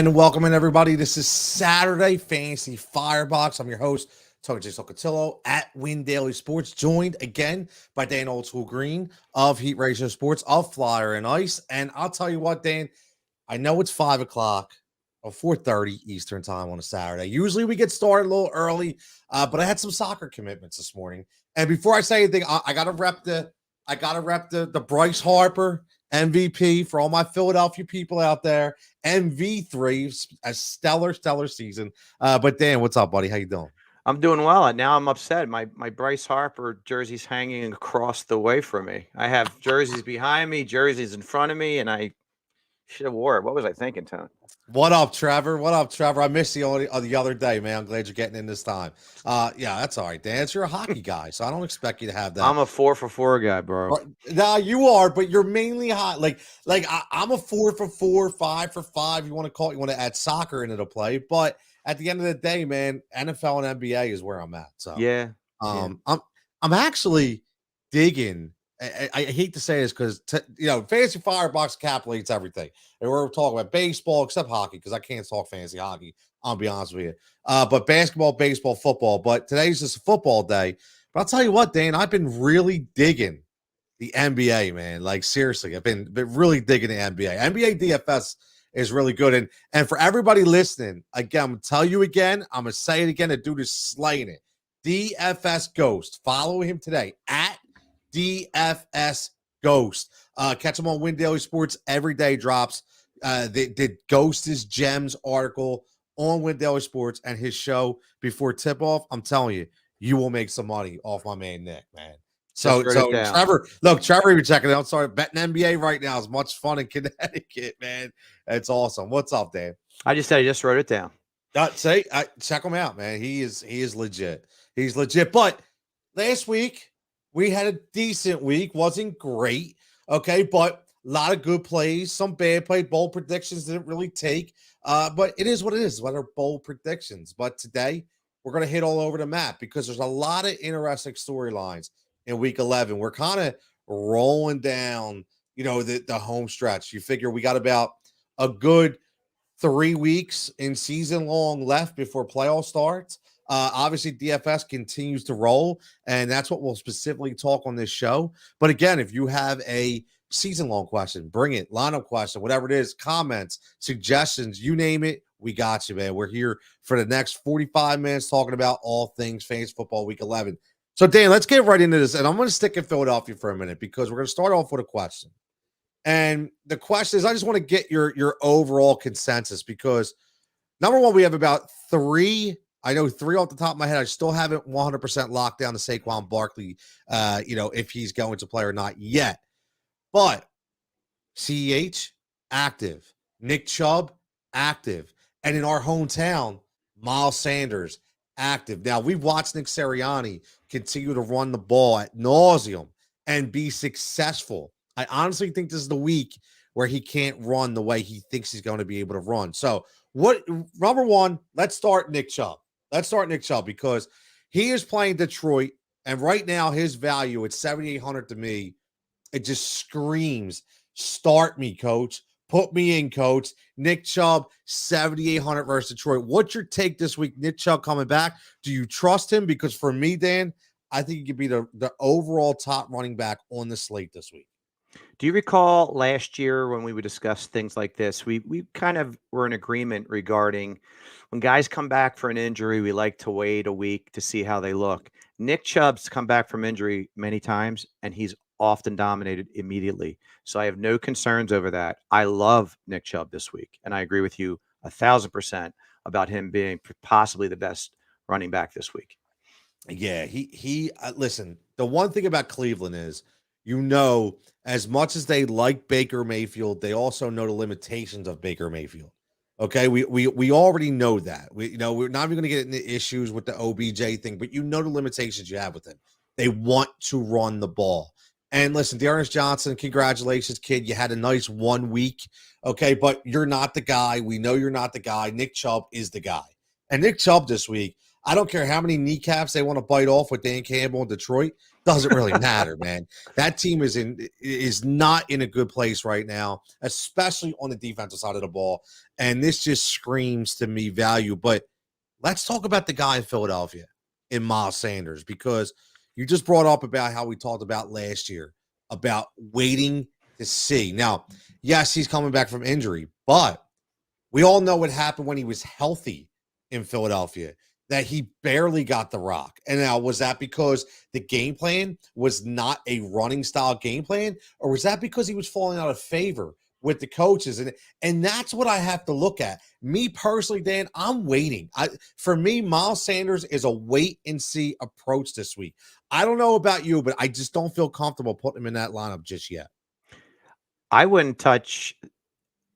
And welcome in, everybody. This is Saturday Fantasy Firebox. I'm your host, Jigsaw Cutillo at Win Daily Sports, joined again by Dan Old School Green of Heat Ratio Sports, of Flyer and Ice. And I'll tell you what, Dan, I know it's 5 o'clock or 4:30 Eastern time on a Saturday. Usually we get started a little early, but I had some soccer commitments this morning. And before I say anything, I gotta rep the Bryce Harper MVP for all my Philadelphia people out there. MV3, a stellar season. But Dan, what's up, buddy? How you doing? I'm doing well. Now I'm upset. My Bryce Harper jersey's hanging across the way from me. I have jerseys behind me, jerseys in front of me, and I should have wore it. What was I thinking, Tony? What up, Trevor? I missed you the other day, man. I'm glad you're getting in this time. Yeah, that's all right, Dan. You're a hockey guy, so I don't expect you to have that. I'm a 4-for-4 guy, bro. Nah, you are, but you're mainly hot. I'm a 4-for-4, 5-for-5. You want to call it? You want to add soccer into the play, but at the end of the day, man, NFL and NBA is where I'm at. So yeah. I'm actually digging. I hate to say this because Fantasy Firebox encapsulates everything. And we're talking about baseball except hockey because I can't talk fantasy hockey. I'll be honest with you. But basketball, baseball, football. But today's just a football day. But I'll tell you what, Dan, I've been really digging the NBA, man. Like seriously, I've been really digging the NBA. NBA DFS is really good. And for everybody listening, again, I'm gonna tell you again. I'm gonna say it again. The dude is slaying it. DFS Ghost. Follow him today at DFS Ghost. Catch him on Win Daily Sports. Every day drops the Ghost's Gems article on Win Daily Sports and his show before tip-off. I'm telling you, you will make some money off my man Nick, man. So Trevor, you're checking it out. Sorry, betting NBA right now is much fun in Connecticut, man. It's awesome. What's up, Dan? I just wrote it down. Check him out, man. He is legit. He's legit. But last week, we had a decent week. Wasn't great, okay, but a lot of good plays, some bad play. Bold predictions didn't really take, but it is what it is. What are bold predictions? But today, we're going to hit all over the map because there's a lot of interesting storylines in Week 11. We're kind of rolling down, the home stretch. You figure we got about a good 3 weeks in season long left before playoff starts. Obviously, DFS continues to roll, and that's what we'll specifically talk on this show. But again, if you have a season-long question, bring it, lineup question, whatever it is, comments, suggestions, you name it, we got you, man. We're here for the next 45 minutes talking about all things fantasy football Week 11. So, Dan, let's get right into this, and I'm going to stick in Philadelphia for a minute because we're going to start off with a question. And the question is, I just want to get your overall consensus because, number one, we have about three off the top of my head. I still haven't 100% locked down to Saquon Barkley, if he's going to play or not yet. But CEH, active. Nick Chubb, active. And in our hometown, Miles Sanders, active. Now, we've watched Nick Sirianni continue to run the ball at nauseum and be successful. I honestly think this is the week where he can't run the way he thinks he's going to be able to run. So, number one, let's start Nick Chubb. Because he is playing Detroit, and right now his value at 7,800 to me, it just screams, start me, coach. Put me in, coach. Nick Chubb, 7,800 versus Detroit. What's your take this week? Nick Chubb coming back. Do you trust him? Because for me, Dan, I think he could be the overall top running back on the slate this week. Do you recall last year when we would discuss things like this? We kind of were in agreement regarding when guys come back for an injury, we like to wait a week to see how they look. Nick Chubb's come back from injury many times, and he's often dominated immediately. So I have no concerns over that. I love Nick Chubb this week, and I agree with you 1,000% about him being possibly the best running back this week. Yeah, he listen, the one thing about Cleveland is, as much as they like Baker Mayfield, they also know the limitations of Baker Mayfield. Okay, we already know that. We're not even going to get into issues with the OBJ thing, but the limitations you have with him. They want to run the ball. And listen, Dearness Johnson, congratulations, kid. You had a nice 1 week, okay, but you're not the guy. We know you're not the guy. Nick Chubb is the guy. And Nick Chubb this week, I don't care how many kneecaps they want to bite off with Dan Campbell in Detroit. Doesn't really matter, man. That team is not in a good place right now, especially on the defensive side of the ball. And this just screams to me value. But let's talk about the guy in Philadelphia, in Miles Sanders, because you just brought up about how we talked about last year about waiting to see. Now, yes, he's coming back from injury, but we all know what happened when he was healthy in Philadelphia, that he barely got the rock. And now, was that because the game plan was not a running style game plan, or was that because he was falling out of favor with the coaches? And that's what I have to look at. Me personally, Dan, I'm waiting. For me, Miles Sanders is a wait and see approach this week. I don't know about you, but I just don't feel comfortable putting him in that lineup just yet. I wouldn't touch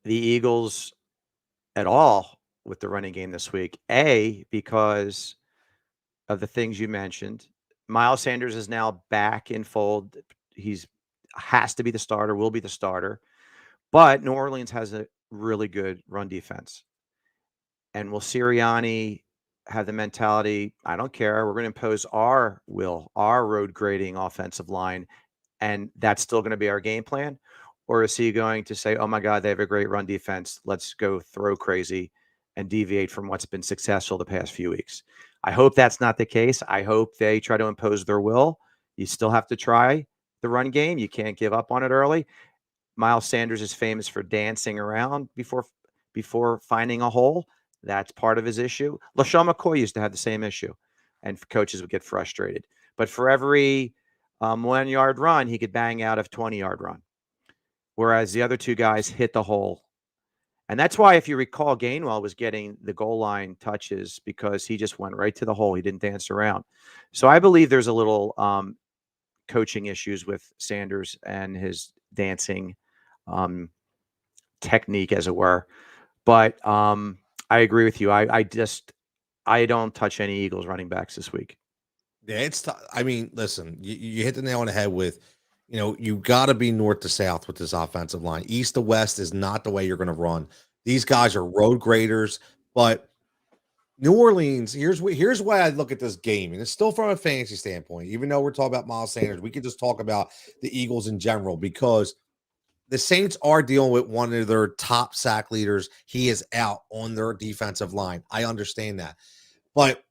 the Eagles at all with the running game this week. Because of the things you mentioned. Miles Sanders is now back in fold. He's has to be the starter, will be the starter. But New Orleans has a really good run defense. And will Sirianni have the mentality, I don't care, we're going to impose our will, our road grading offensive line, and that's still going to be our game plan? Or is he going to say, oh my God, they have a great run defense, let's go throw crazy and deviate from what's been successful the past few weeks? I hope that's not the case. I hope they try to impose their will. You still have to try the run game. You can't give up on it early. Miles Sanders is famous for dancing around before finding a hole. That's part of his issue. LaShawn McCoy used to have the same issue, and coaches would get frustrated. But for every 1 yard run, he could bang out a 20-yard run, whereas the other two guys hit the hole. And that's why, if you recall, Gainwell was getting the goal line touches because he just went right to the hole. He didn't dance around. So I believe there's a little coaching issues with Sanders and his dancing technique, as it were. But I agree with you. I don't touch any Eagles running backs this week. Yeah, I mean, listen, you hit the nail on the head with, you got to be north to south with this offensive line. East to west is not the way you're going to run. These guys are road graders, but New Orleans, here's why I look at this game, and it's still from a fantasy standpoint. Even though we're talking about Miles Sanders, we could just talk about the Eagles in general, because the Saints are dealing with one of their top sack leaders. He is out on their defensive line. I understand that. But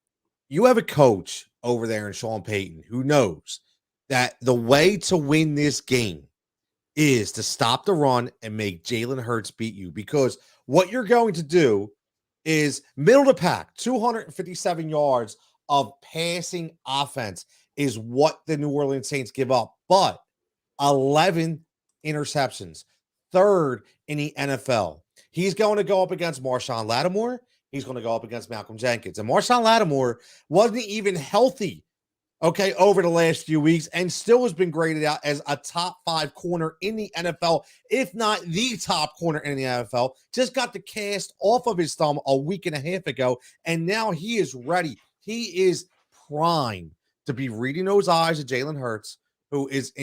you have a coach over there in Sean Payton who knows that the way to win this game is to stop the run and make Jalen Hurts beat you, because what you're going to do is middle of the pack, 257 yards of passing offense is what the New Orleans Saints give up, but 11 interceptions, third in the NFL. He's going to go up against Marshawn Lattimore. He's going to go up against Malcolm Jenkins. And Marshawn Lattimore wasn't even healthy, over the last few weeks, and still has been graded out as a top 5 corner in the NFL, if not the top corner in the NFL. Just got the cast off of his thumb a week and a half ago, and now he is ready. He is primed to be reading those eyes of Jalen Hurts, who is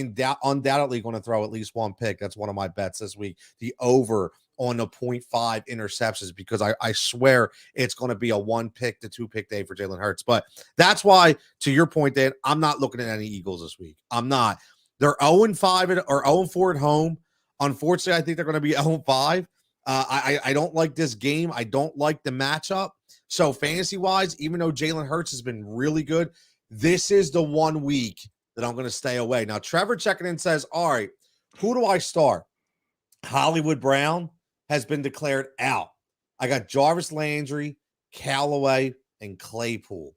undoubtedly going to throw at least one pick. That's one of my bets this week. The over on the 0.5 interceptions, because I swear it's going to be a 1 pick to 2 pick day for Jalen Hurts. But that's why, to your point, Dan, I'm not looking at any Eagles this week. I'm not. They're 0-5 or 0-4 at home. Unfortunately, I think they're going to be 0-5. I don't like this game. I don't like the matchup. So fantasy-wise, even though Jalen Hurts has been really good, this is the 1 week that I'm going to stay away. Now, Trevor checking in says, all right, who do I start? Hollywood Brown has been declared out. I got Jarvis Landry, Callaway, and Claypool.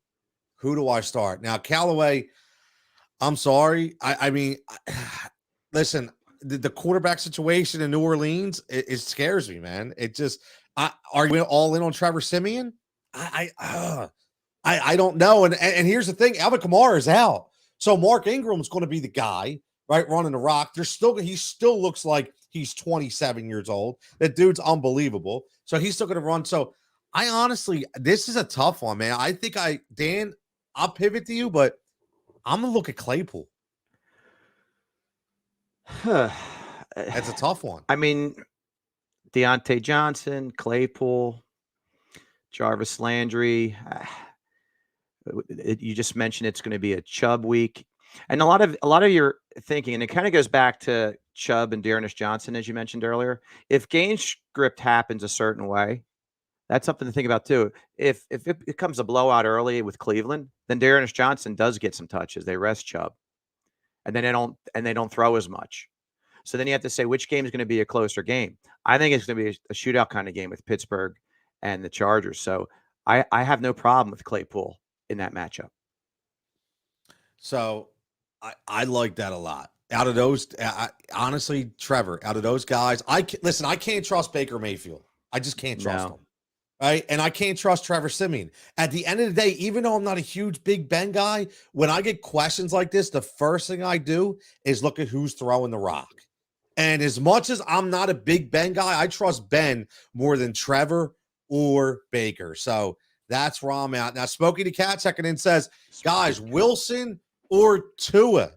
Who do I start? Now, Callaway, I'm sorry. I mean, listen, the quarterback situation in New Orleans, it scares me, man. It just, are you all in on Trevor Siemian? I don't know. And here's the thing, Alvin Kamara is out. So Mark Ingram's going to be the guy, right, running the rock. He still looks like he's 27 years old. That dude's unbelievable. So he's still going to run. So I honestly, this is a tough one, man. I think Dan, I'll pivot to you, but I'm going to look at Claypool. That's a tough one. I mean, Deontay Johnson, Claypool, Jarvis Landry. You just mentioned it's going to be a Chubb week, and a lot of your thinking, and it kind of goes back to Chubb and Dearness Johnson, as you mentioned earlier. If game script happens a certain way, that's something to think about too. If it becomes a blowout early with Cleveland, then Dearness Johnson does get some touches. They rest Chubb, and then they don't throw as much. So then you have to say which game is going to be a closer game. I think it's going to be a shootout kind of game with Pittsburgh and the Chargers. So I have no problem with Claypool in that matchup. So I like that a lot. Out of those, honestly, Trevor, out of those guys, I can't trust Baker Mayfield. I just can't trust him. Right. And I can't trust Trevor Siemian. At the end of the day, even though I'm not a huge Big Ben guy, when I get questions like this, the first thing I do is look at who's throwing the rock. And as much as I'm not a Big Ben guy, I trust Ben more than Trevor or Baker. So that's where I'm at. Now, Smokey the Cat checking in says, guys, Wilson or Tua,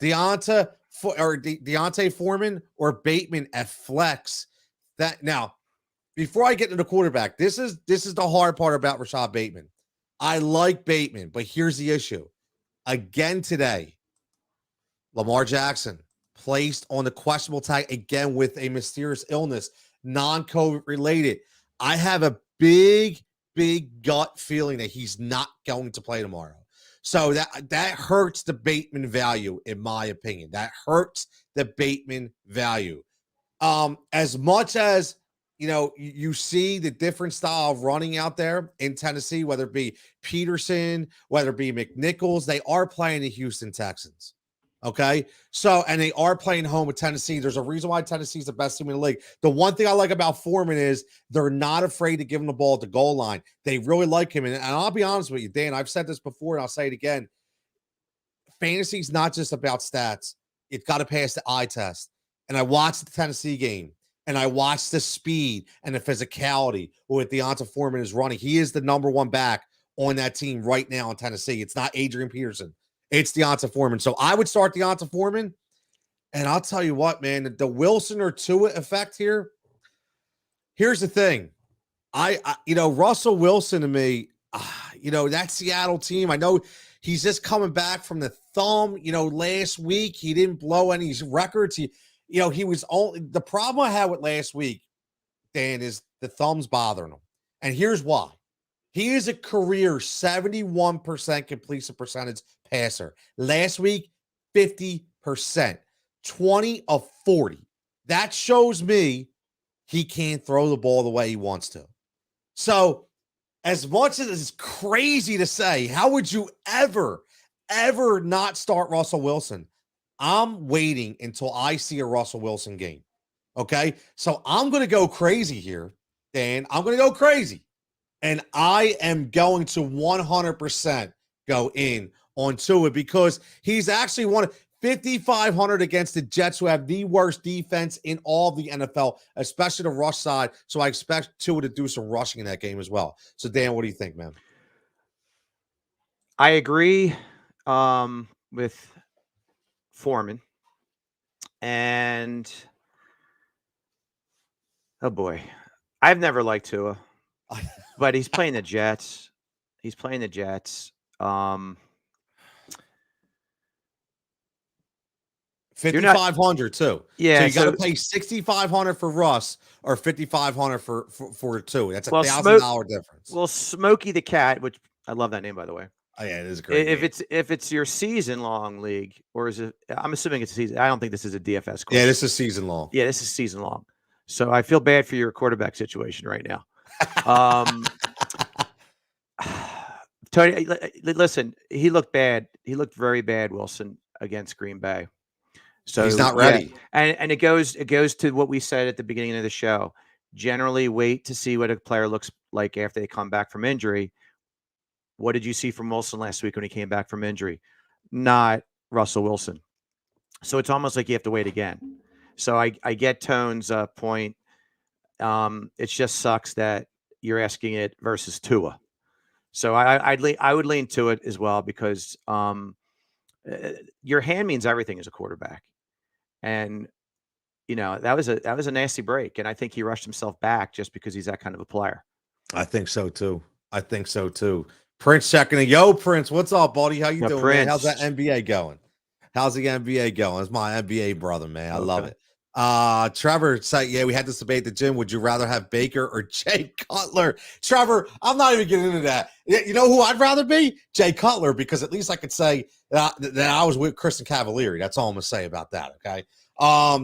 Deontay Foreman or Bateman at flex. That now, before I get into the quarterback, this is the hard part about Rashad Bateman. I like Bateman, but here's the issue. Again today, Lamar Jackson placed on the questionable tag again with a mysterious illness, non-COVID related. I have a big gut feeling that he's not going to play tomorrow. So that hurts the Bateman value, in my opinion. That hurts the Bateman value. As much as, you see the different style of running out there in Tennessee, whether it be Peterson, whether it be McNichols, they are playing the Houston Texans. Okay. So, and they are playing home with Tennessee. There's a reason why Tennessee's the best team in the league. The one thing I like about Foreman is they're not afraid to give him the ball at the goal line. They really like him. And I'll be honest with you, Dan, I've said this before and I'll say it again. Fantasy's not just about stats. It's got to pass the eye test. And I watched the Tennessee game and I watched the speed and the physicality with Deontay Foreman is running. He is the number one back on that team right now in Tennessee. It's not Adrian Peterson. It's Deontay Foreman. So I would start Deontay Foreman. And I'll tell you what, man, the Wilson or Tua effect here. Here's the thing. Russell Wilson to me, that Seattle team, I know he's just coming back from the thumb. Last week he didn't blow any records. He was only the problem I had with last week, Dan, is the thumb's bothering him. And here's why. He is a career 71% completion percentage passer. Last week, 50%. 20 of 40. That shows me he can't throw the ball the way he wants to. So, as much as it's crazy to say, how would you ever not start Russell Wilson? I'm waiting until I see a Russell Wilson game. Okay? So, I'm going to go crazy here, Dan. I'm going to go crazy. And I am going to 100% go in on Tua because he's actually won 5,500 against the Jets, who have the worst defense in all of the NFL, especially the rush side. So I expect Tua to do some rushing in that game as well. So, Dan, what do you think, man? I agree with Foreman. And, oh boy, I've never liked Tua. But he's playing the Jets. 5,500 too. Yeah. So you got to pay 6,500 for Russ or 5,500 for Tua. That's $1,000 difference. Well, Smokey the Cat, which I love that name, by the way. Oh yeah, it is a great. If it's your season long league, or is it? I'm assuming it's a season. I don't think this is a DFS course. Yeah, this is season long. Yeah, this is season long. So I feel bad for your quarterback situation right now. Tony, listen, he looked bad. He looked very bad, Wilson, against Green Bay. So he's not ready. Yeah. And it goes to what we said at the beginning of the show. Generally, wait to see what a player looks like after they come back from injury. What did you see from Wilson last week when he came back from injury? Not Russell Wilson. So it's almost like you have to wait again. So I get Tone's point. It just sucks that you're asking it versus Tua. So I would lean to it as well because your hand means everything as a quarterback, and that was a nasty break, and I think he rushed himself back just because he's that kind of a player. I think so too. Prince checking in. Yo, Prince, what's up, buddy? How you Yeah, doing, man? How's that Prince. NBA going? How's the NBA going? It's my NBA brother, man. I love Okay. it. Trevor said, yeah, we had this debate at the gym. Would you rather have Baker or Jay Cutler? Trevor, I'm not even getting into that. You know who I'd rather be? Jay Cutler, because at least I could say that I was with Kristen Cavalieri. That's all I'm gonna say about that. Okay.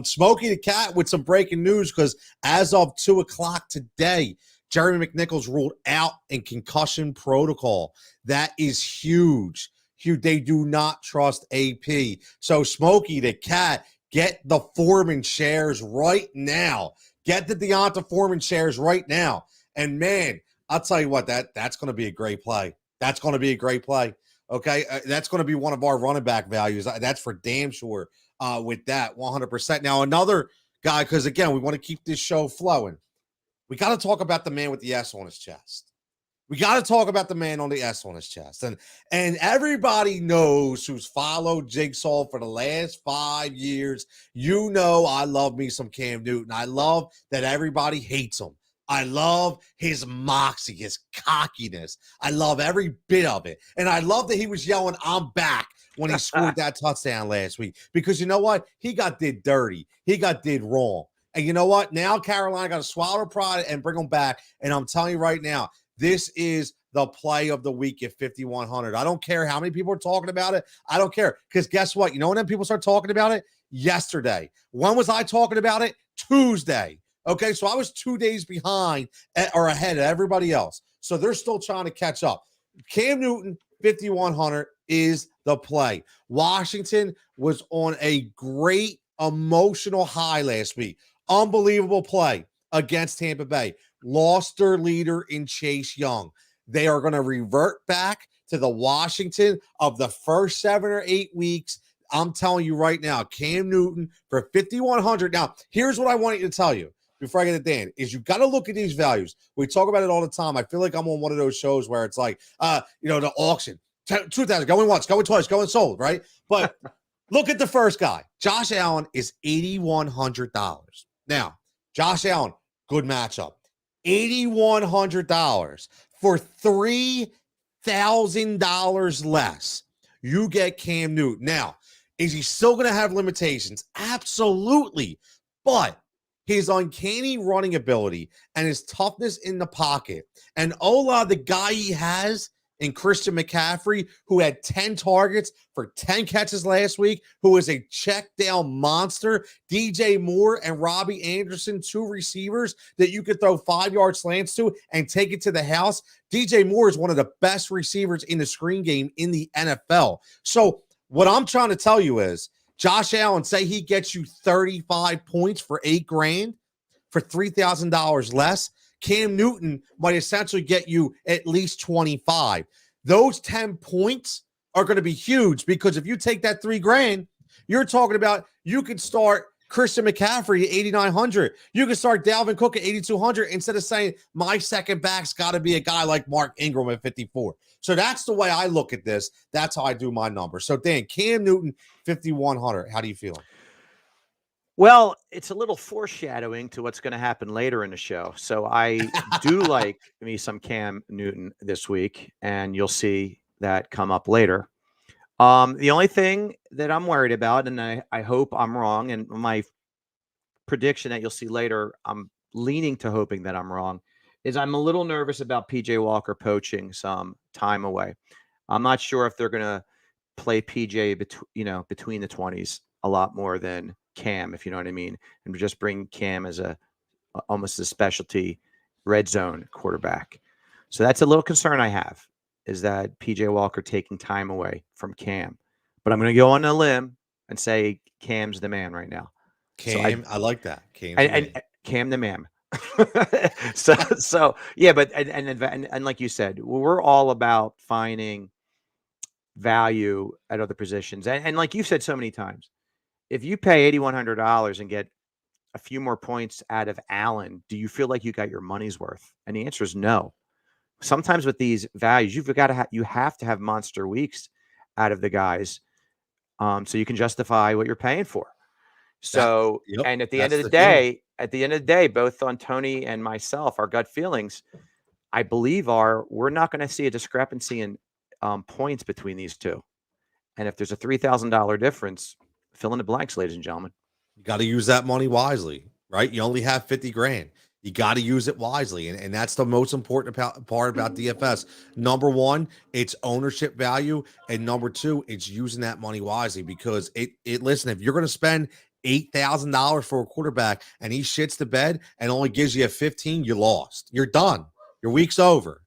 Smokey the Cat with some breaking news, because as of 2:00 today, Jeremy McNichols ruled out in concussion protocol. That is huge. Huge. They do not trust AP. So Smokey the Cat, get the Foreman shares right now. Get the Deonta Foreman shares right now. And man, I'll tell you what, that's going to be a great play. That's going to be a great play. Okay, that's going to be one of our running back values. That's for damn sure. With that, 100%. Now another guy, because again, we want to keep this show flowing. We got to talk about the man with the S on his chest. We got to talk about the man on the S on his chest. And everybody knows who's followed Jigsaw for the last 5 years. You know I love me some Cam Newton. I love that everybody hates him. I love his moxie, his cockiness. I love every bit of it. And I love that he was yelling, "I'm back," when he scored that touchdown last week. Because you know what? He got did dirty. He got did wrong. And you know what? Now Carolina got to swallow their pride and bring him back. And I'm telling you right now, this is the play of the week at 5,100. I don't care how many people are talking about it. I don't care. Because guess what? You know when people start talking about it? Yesterday. When was I talking about it? Tuesday. Okay, so I was 2 days behind or ahead of everybody else. So they're still trying to catch up. Cam Newton, 5,100 is the play. Washington was on a great emotional high last week. Unbelievable play against Tampa Bay. Lost their leader in Chase Young. They are going to revert back to the Washington of the first 7 or 8 weeks. I'm telling you right now, Cam Newton for 5,100. Now, here's what I want you to tell you before I get to Dan, is you got to look at these values. We talk about it all the time. I feel like I'm on one of those shows where it's like, the auction. 2,000, going once, going twice, going sold, right? But look at the first guy. Josh Allen is $8,100. Now, Josh Allen, good matchup. $8,100 for $3,000 less. You get Cam Newton. Now, is he still going to have limitations? Absolutely. But his uncanny running ability and his toughness in the pocket, and Ola, the guy he has in Christian McCaffrey, who had 10 targets for 10 catches last week, who is a check down monster. DJ Moore and Robbie Anderson, 2 receivers that you could throw 5-yard slants to and take it to the house. DJ Moore is one of the best receivers in the screen game in the NFL. So what I'm trying to tell you is, Josh Allen, say he gets you 35 points for $8,000 for $3,000 less. Cam Newton might essentially get you at least 25. Those 10 points are going to be huge, because if you take that $3,000, you're talking about you could start Christian McCaffrey at 8,900. You can start Dalvin Cook at 8,200 instead of saying my second back's got to be a guy like Mark Ingram at 54. So that's the way I look at this. That's how I do my numbers. So Dan, Cam Newton, 5,100. How do you feel? Well, it's a little foreshadowing to what's going to happen later in the show. So I do like me some Cam Newton this week, and you'll see that come up later. The only thing that I'm worried about, and I hope I'm wrong, and my prediction that you'll see later, I'm leaning to hoping that I'm wrong, is I'm a little nervous about PJ Walker poaching some time away. I'm not sure if they're going to play PJ between the 20s a lot more than Cam, if you know what I mean, and just bring Cam as almost a specialty red zone quarterback. So that's a little concern I have, is that PJ Walker taking time away from Cam. But I'm going to go on a limb and say Cam's the man right now. Cam, so I like that. Cam the man. so yeah, but and like you said, we're all about finding value at other positions, and like you've said so many times, if you pay $8,100 and get a few more points out of Allen, do you feel like you got your money's worth? And the answer is no. Sometimes with these values, you have to have monster weeks out of the guys, so you can justify what you're paying for. So, and at the end of the day, both on Tony and myself, our gut feelings, I believe we're not going to see a discrepancy in points between these two. And if there's a $3,000 difference, fill in the blanks, ladies and gentlemen. You got to use that money wisely, right? You only have 50 grand. You got to use it wisely. And that's the most important part about DFS. Number one, it's ownership value. And number two, it's using that money wisely, because listen, if you're going to spend $8,000 for a quarterback and he shits the bed and only gives you a 15, you lost. You're done. Your week's over.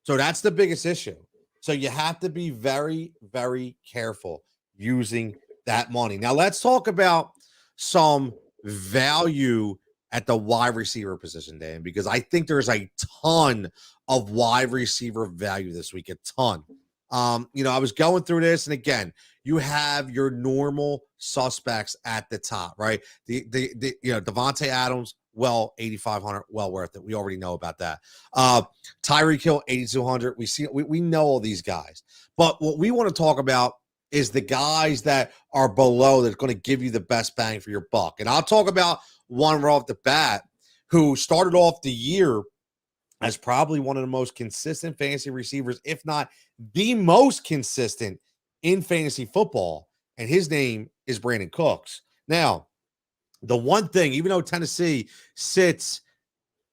So that's the biggest issue. So you have to be very, very careful using that money. Now let's talk about some value at the wide receiver position, Dan, because I think there's a ton of wide receiver value this week, a ton. I was going through this, and again, you have your normal suspects at the top, right? Devontae Adams, well, 8,500, well worth it. We already know about that. Tyreek Hill, 8,200. We know all these guys, but what we want to talk about is the guys that are below that's going to give you the best bang for your buck. And I'll talk about one right off the bat who started off the year as probably one of the most consistent fantasy receivers, if not the most consistent in fantasy football. And his name is Brandon Cooks. Now, the one thing, even though Tennessee sits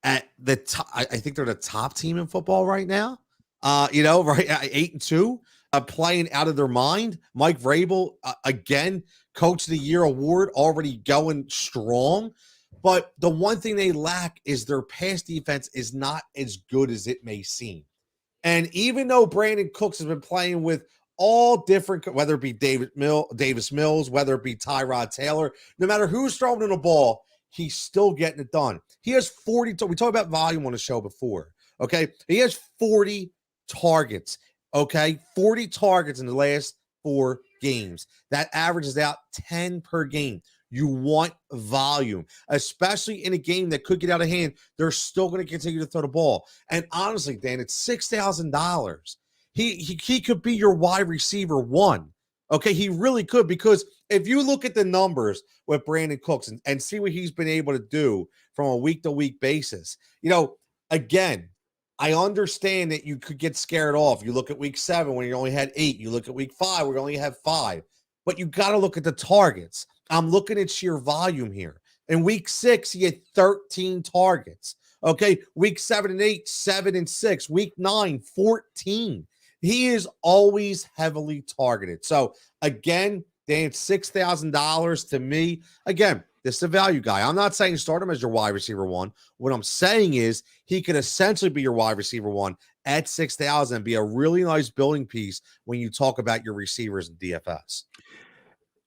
at the top, I think they're the top team in football right now, right, 8-2. Playing out of their mind. Mike Vrabel, again, Coach of the Year award, already going strong. But the one thing they lack is their pass defense is not as good as it may seem. And even though Brandon Cooks has been playing with all different, whether it be Davis Mills, whether it be Tyrod Taylor, no matter who's throwing in the ball, he's still getting it done. He has 40. We talked about volume on the show before. Okay. He has 40 targets. Okay, 40 targets in the last 4 games. That averages out 10 per game. You want volume, especially in a game that could get out of hand. They're still going to continue to throw the ball. And honestly, Dan, it's $6,000. He could be your wide receiver one. Okay, he really could, because if you look at the numbers with Brandon Cooks and see what he's been able to do from a week-to-week basis, again, I understand that you could get scared off. You look at week 7 when you only had 8. You look at week 5 where you only have 5. But you got to look at the targets. I'm looking at sheer volume here. In week 6, he had 13 targets. Okay, week 7 and 8, 7 and 6. Week 9, 14. He is always heavily targeted. So, again, Dan, $6,000 to me. Again, this is a value guy. I'm not saying start him as your wide receiver one. What I'm saying is he could essentially be your wide receiver one at 6,000 and be a really nice building piece when you talk about your receivers in DFS.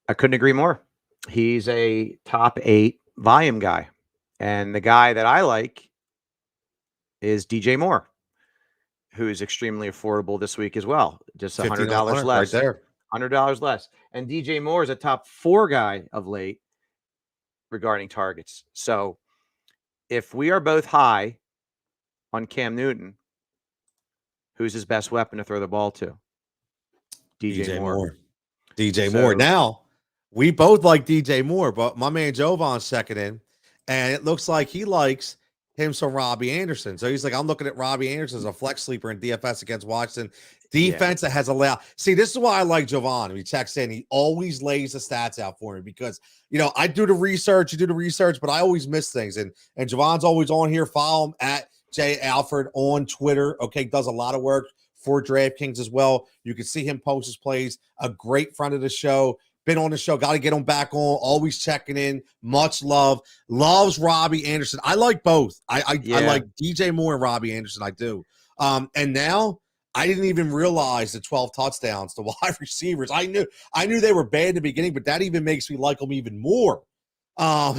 I couldn't agree more. He's a top 8 volume guy. And the guy that I like is DJ Moore, who is extremely affordable this week as well. Just $100 less. Right there. $100 less. And DJ Moore is a top 4 guy of late regarding targets. So if we are both high on Cam Newton, who's his best weapon to throw the ball to? DJ Moore. DJ Moore. Now, we both like DJ Moore, but my man Jovan's second in, and it looks like he likes him some Robbie Anderson. So he's like, I'm looking at Robbie Anderson as a flex sleeper in DFS against Washington. Defense that has allowed. See, this is why I like Jovan. He checks in. He always lays the stats out for me because, I do the research, you do the research, but I always miss things. And Jovan's always on here. Follow him at J Alfred on Twitter. Okay, does a lot of work for DraftKings as well. You can see him post his plays. A great friend of the show. Been on the show. Got to get him back on. Always checking in. Much love. Loves Robbie Anderson. I like both. I like DJ Moore and Robbie Anderson. I do. And now I didn't even realize the 12 touchdowns to wide receivers. I knew they were bad in the beginning, but that even makes me like them even more.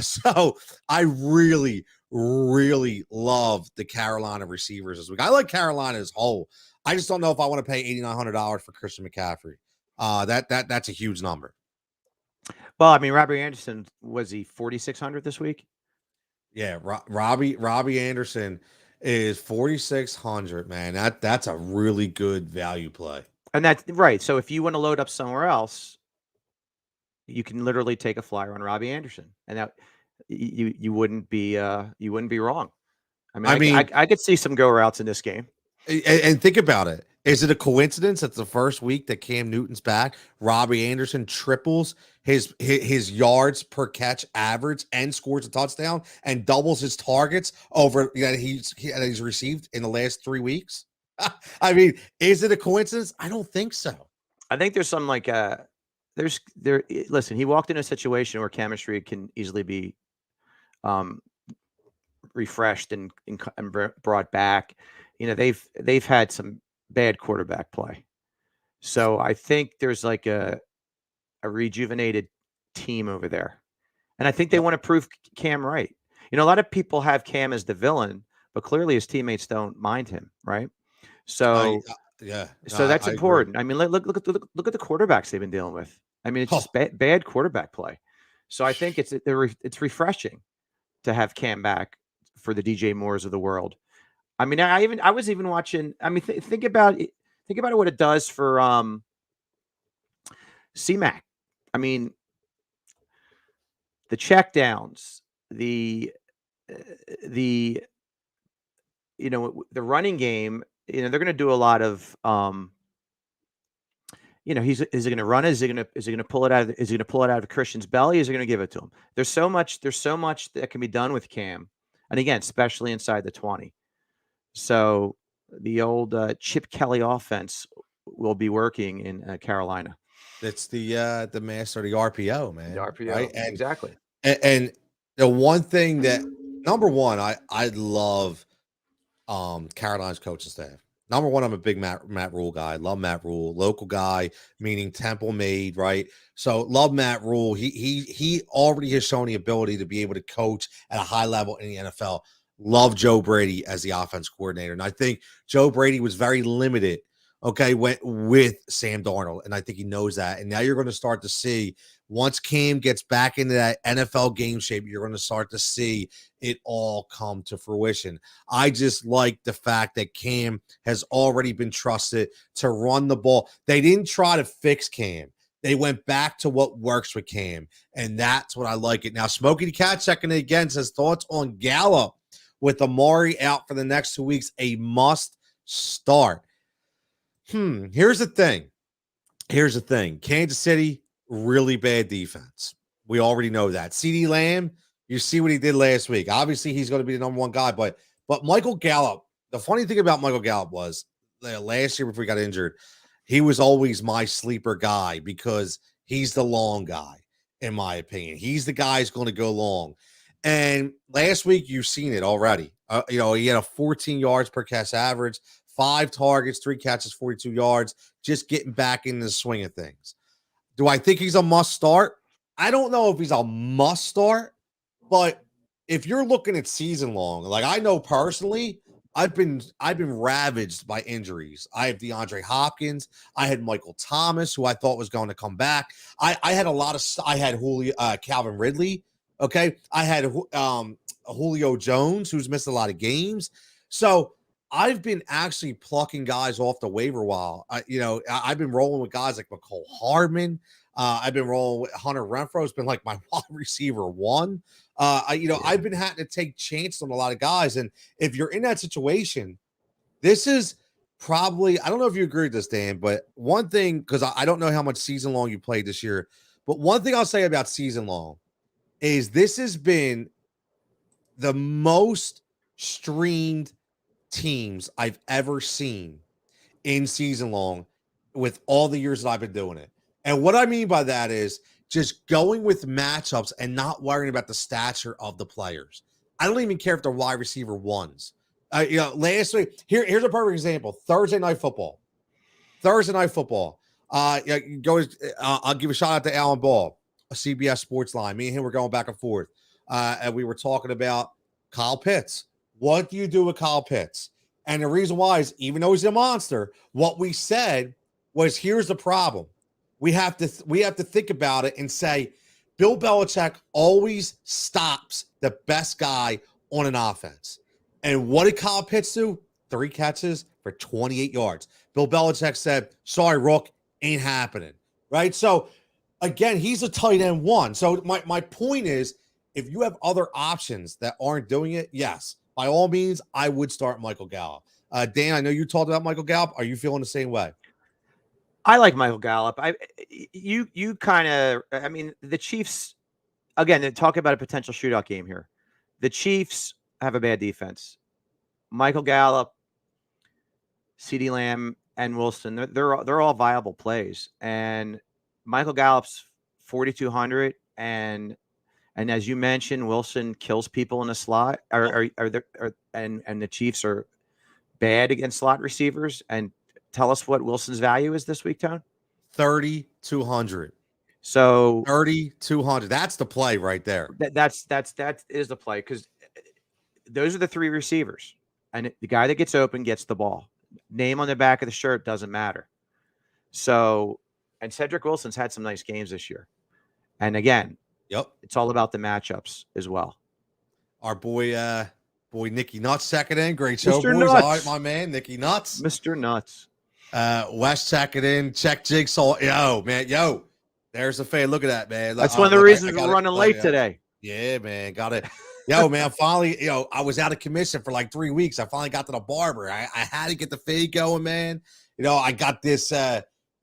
So I really, really love the Carolina receivers this week. I like Carolina as a whole. I just don't know if I want to pay $8,900 for Christian McCaffrey. That's a huge number. Well, I mean, Robbie Anderson, was he 4,600 this week? Yeah, Robbie Anderson is 4,600, man. That's a really good value play. And that's right. So if you want to load up somewhere else, you can literally take a flyer on Robbie Anderson, and that you wouldn't be wrong. I mean, I could see some go routes in this game. And think about it. Is it a coincidence that the first week that Cam Newton's back, Robbie Anderson triples his yards per catch average and scores a touchdown and doubles his targets over that he's received in the last 3 weeks? I mean, is it a coincidence? I don't think so. I think there's some listen, he walked in a situation where chemistry can easily be refreshed and brought back. They've had some bad quarterback play. So I think there's like a rejuvenated team over there. And I think they want to prove Cam right. A lot of people have Cam as the villain, but clearly his teammates don't mind him, right? So that's important. I mean, look at the quarterbacks they've been dealing with. I mean, it's just bad quarterback play. So I think it's refreshing to have Cam back for the DJ Moores of the world. I mean, I was even watching. I mean, think about it. Think about what it does for C-Mac. I mean, the checkdowns, the running game. They're going to do a lot of. Is he going to run it? Is he going to pull it out? Is he going to pull it out of Christian's belly? Is he going to give it to him? There's so much that can be done with Cam, and again, especially inside the 20. So the old Chip Kelly offense will be working in Carolina. It's the master of the RPO, man. The RPO, right? Exactly. And the one thing that number one, I love Carolina's coaching staff. Number one, I'm a big Matt Rule guy. Love Matt Rule, local guy, meaning Temple made, right? So love Matt Rule. He already has shown the ability to be able to coach at a high level in the NFL. Love Joe Brady as the offense coordinator. And I think Joe Brady was very limited, with Sam Darnold. And I think he knows that. And now you're going to start to see, once Cam gets back into that NFL game shape, you're going to start to see it all come to fruition. I just like the fact that Cam has already been trusted to run the ball. They didn't try to fix Cam. They went back to what works with Cam. And that's what I like it. Now, Smokey the Cat checking in again says thoughts on Gallup with Amari out for the next 2 weeks, a must start. Here's the thing. Kansas City, really bad defense. We already know that. CeeDee Lamb, you see what he did last week. Obviously, he's going to be the number one guy, but Michael Gallup, the funny thing about Michael Gallup was last year before he got injured, he was always my sleeper guy because he's the long guy, in my opinion. He's the guy who's going to go long. And last week, you've seen it already. He had a 14 yards per catch average, 5 targets, 3 catches, 42 yards, just getting back in the swing of things. Do I think he's a must start? I don't know if he's a must start, but if you're looking at season long, like I know personally, I've been ravaged by injuries. I have DeAndre Hopkins. I had Michael Thomas, who I thought was going to come back. I had Julio, Calvin Ridley. Okay. I had Julio Jones, who's missed a lot of games. So I've been actually plucking guys off the waiver wire. I've been rolling with guys like McCole Hardman. I've been rolling with Hunter Renfrow. It's been like my wide receiver one. I've been having to take chances on a lot of guys. And if you're in that situation, this is probably, I don't know if you agree with this, Dan, but one thing, because I don't know how much season long you played this year, but one thing I'll say about season long is this has been the most streamed teams I've ever seen in season long with all the years that I've been doing it. And what I mean by that is just going with matchups and not worrying about the stature of the players. I don't even care if they're wide receiver ones. Last week, here's a perfect example. Thursday night football. I'll give a shout out to Alan Ball, a CBS Sports Line. Me and him were going back and forth. And we were talking about Kyle Pitts. What do you do with Kyle Pitts? And the reason why is, even though he's a monster, what we said was, here's the problem. We have to think about it and say, Bill Belichick always stops the best guy on an offense. And what did Kyle Pitts do? 3 catches for 28 yards. Bill Belichick said, sorry, Rook, ain't happening. Right? So, again, he's a tight end one. So my point is, if you have other options that aren't doing it, yes, by all means, I would start Michael Gallup. Dan, I know you talked about Michael Gallup. Are you feeling the same way? I like Michael Gallup. You kind of, I mean, the Chiefs, again, talk about a potential shootout game here. The Chiefs have a bad defense. Michael Gallup, CeeDee Lamb, and Wilson, they're all viable plays. And Michael Gallup's 4,200, and as you mentioned, Wilson kills people in the slot. And the Chiefs are bad against slot receivers. And tell us what Wilson's value is this week, Tone. 3,200. So 3,200. That's the play right there. That is the play, because those are the three receivers, and the guy that gets open gets the ball. Name on the back of the shirt doesn't matter. So, and Cedric Wilson's had some nice games this year. And again, it's all about the matchups as well. Our boy Nicky Nuts checking in. Great show, Mr. boys. Nuts. All right, my man, Nicky Nuts. Mr. Nuts. Wes checking in. Check Jigsaw. Yo, man. Yo, there's a fan. Look at that, man. That's one of the reasons we're running late today. Yeah, man. Got it. Yo, man, finally, I was out of commission for like 3 weeks. I finally got to the barber. I had to get the fade going, man. I got this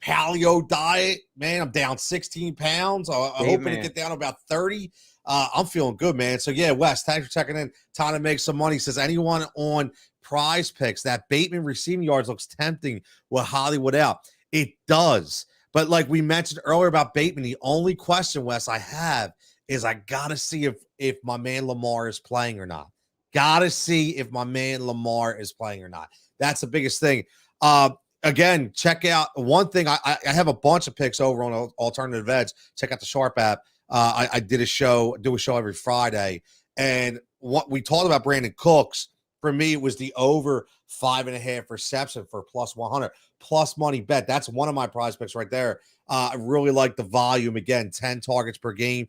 paleo diet, man. I'm down 16 pounds. I'm hoping to get down to about 30. I'm feeling good, man. So, yeah, Wes, thanks for checking in. Time to make some money. Says, anyone on Prize Picks, that Bateman receiving yards looks tempting with Hollywood out. It does. But like we mentioned earlier about Bateman, the only question, Wes, I have is I got to see if my man Lamar is playing or not. Got to see if my man Lamar is playing or not. That's the biggest thing. Again, check out one thing. I have a bunch of picks over on Alternative Edge. Check out the Sharp app. I do a show every Friday. And what we talked about Brandon Cooks, for me, it was the over 5.5 reception for plus 100 plus money bet. That's one of my prize picks right there. I really like the volume. Again, 10 targets per game.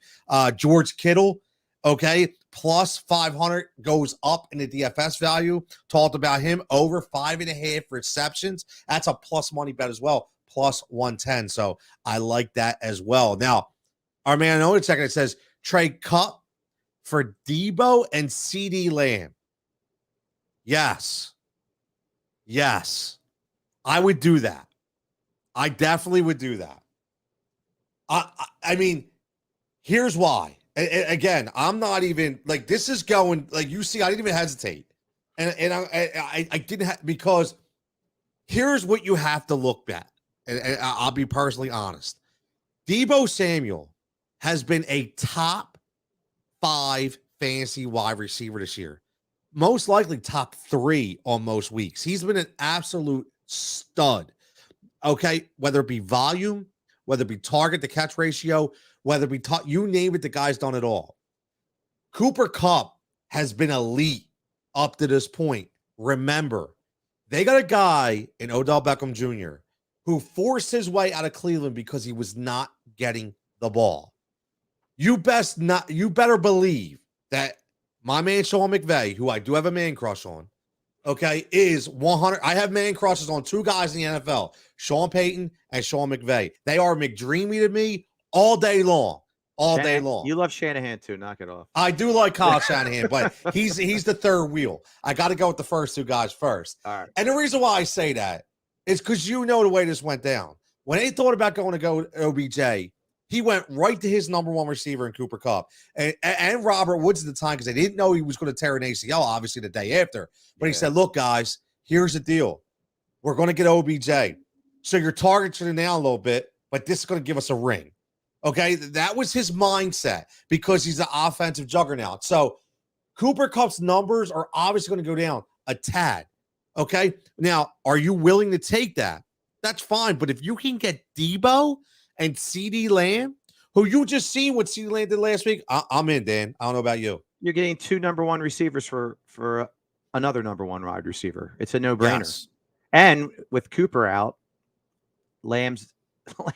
George Kittle, okay, plus 500 goes up in the DFS value. Talked about him over 5.5 receptions. That's a plus money bet as well, plus 110. So I like that as well. Now, our man, I know it's second. It says trade Cup for Debo and CeeDee Lamb. Yes. I would do that. I definitely would do that. I mean, here's why. Again, I'm not even like this is going like you see. I didn't even hesitate, and I didn't because here's what you have to look at, and I'll be personally honest. Debo Samuel has been a top 5 fantasy wide receiver this year, most likely top 3 on most weeks. He's been an absolute stud. Okay, whether it be volume, whether it be target to catch ratio, whether it be you name it, the guy's done it all. Cooper Kupp has been elite up to this point. Remember, they got a guy in Odell Beckham Jr. who forced his way out of Cleveland because he was not getting the ball. You better believe that my man Sean McVay, who I do have a man crush on, okay, is 100. I have man crushes on 2 guys in the NFL, Sean Payton and Sean McVay. They are McDreamy to me all day long. Day long. You love Shanahan too. Knock it off. I do like Kyle Shanahan, but he's the third wheel. I got to go with the first 2 guys first. All right. And the reason why I say that is because you know the way this went down. When they thought about going to go OBJ, he went right to his number 1 receiver in Cooper Kupp and Robert Woods at the time because they didn't know he was going to tear an ACL, obviously, the day after. But he said, look, guys, here's the deal. We're going to get OBJ. So your targets are down a little bit, but this is going to give us a ring. Okay? That was his mindset because he's an offensive juggernaut. So Cooper Kupp's numbers are obviously going to go down a tad. Okay? Now, are you willing to take that? That's fine. But if you can get Debo and CeeDee Lamb, who you just seen what CeeDee Lamb did last week, I'm in, Dan. I don't know about you. You're getting 2 number 1 receivers for another number 1 wide receiver. It's a no-brainer. Yes. And with Cooper out, Lamb's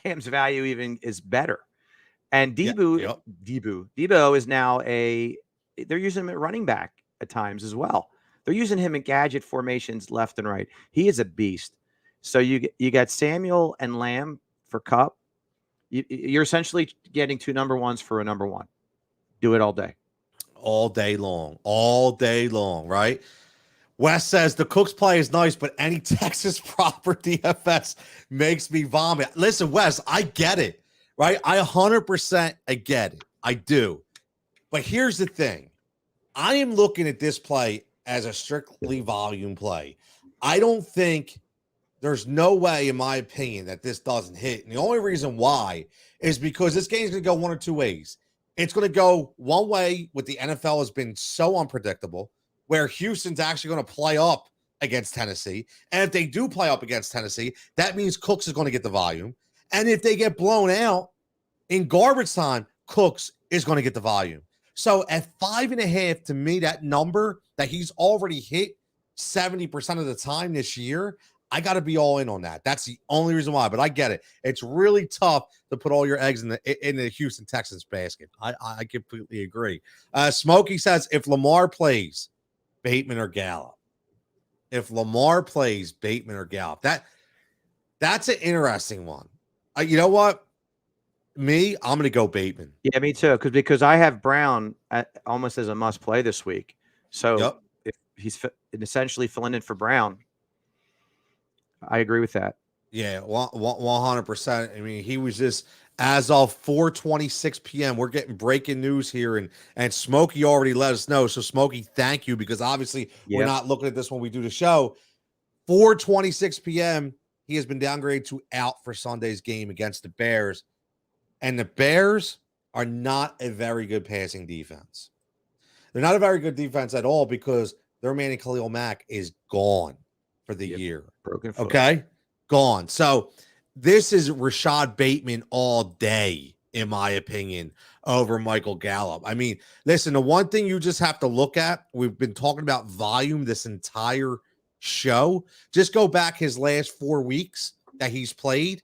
value even is better. And Debo is now they're using him at running back at times as well. They're using him in gadget formations left and right. He is a beast. So you got Samuel and Lamb for Kupp. You're essentially getting 2 number 1s for a number 1. Do it all day. All day long, right? Wes says the Cooks play is nice, but any Texas proper DFS makes me vomit. Listen, Wes, I get it, right? I 100% I get it. I do. But here's the thing. I am looking at this play as a strictly volume play. I don't think there's no way, in my opinion, that this doesn't hit. And the only reason why is because this game's going to go one or two ways. It's going to go one way with the NFL has been so unpredictable, where Houston's actually going to play up against Tennessee. And if they do play up against Tennessee, that means Cooks is going to get the volume. And if they get blown out in garbage time, Cooks is going to get the volume. So at 5.5, to me, that number that he's already hit 70% of the time this year, I got to be all in on that. That's the only reason why. But I get it. It's really tough to put all your eggs in the Houston Texans basket. I completely agree. Smokey says if Lamar plays, Bateman or Gallup. If Lamar plays, Bateman or Gallup. That's an interesting one. You know what? I'm going to go Bateman. Yeah, me too. Because I have Brown almost as a must play this week. So if he's essentially filling in for Brown, I agree with that. Yeah, 100%. I mean, he was just as of 4:26 p.m. We're getting breaking news here, and Smokey already let us know. So Smokey, thank you, because obviously we're not looking at this when we do the show. 4:26 p.m. He has been downgraded to out for Sunday's game against the Bears, and the Bears are not a very good passing defense. They're not a very good defense at all because their man Khalil Mack is gone for the year. Broken foot. Okay, gone. So this is Rashad Bateman all day, in my opinion, over Michael Gallup. I mean, listen, the one thing you just have to look at, we've been talking about volume this entire show. Just go back his last 4 weeks that he's played,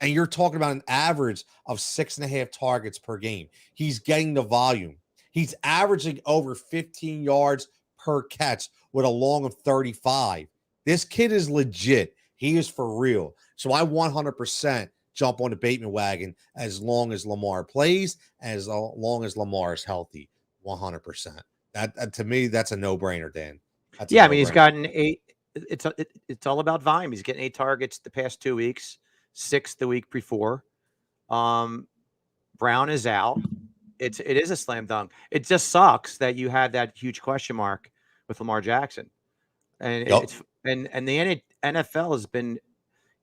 and you're talking about an average of 6.5 targets per game. He's getting the volume. He's averaging over 15 yards per catch with a long of 35. This kid is legit. He is for real. So I 100% jump on the Bateman wagon as long as Lamar plays, as long as Lamar is healthy. 100%. That to me, that's a no-brainer, Dan. I mean, he's gotten 8. It's all about volume. He's getting 8 targets the past 2 weeks, 6 the week before. Brown is out. It is a slam dunk. It just sucks that you have that huge question mark with Lamar Jackson, and and the NFL has been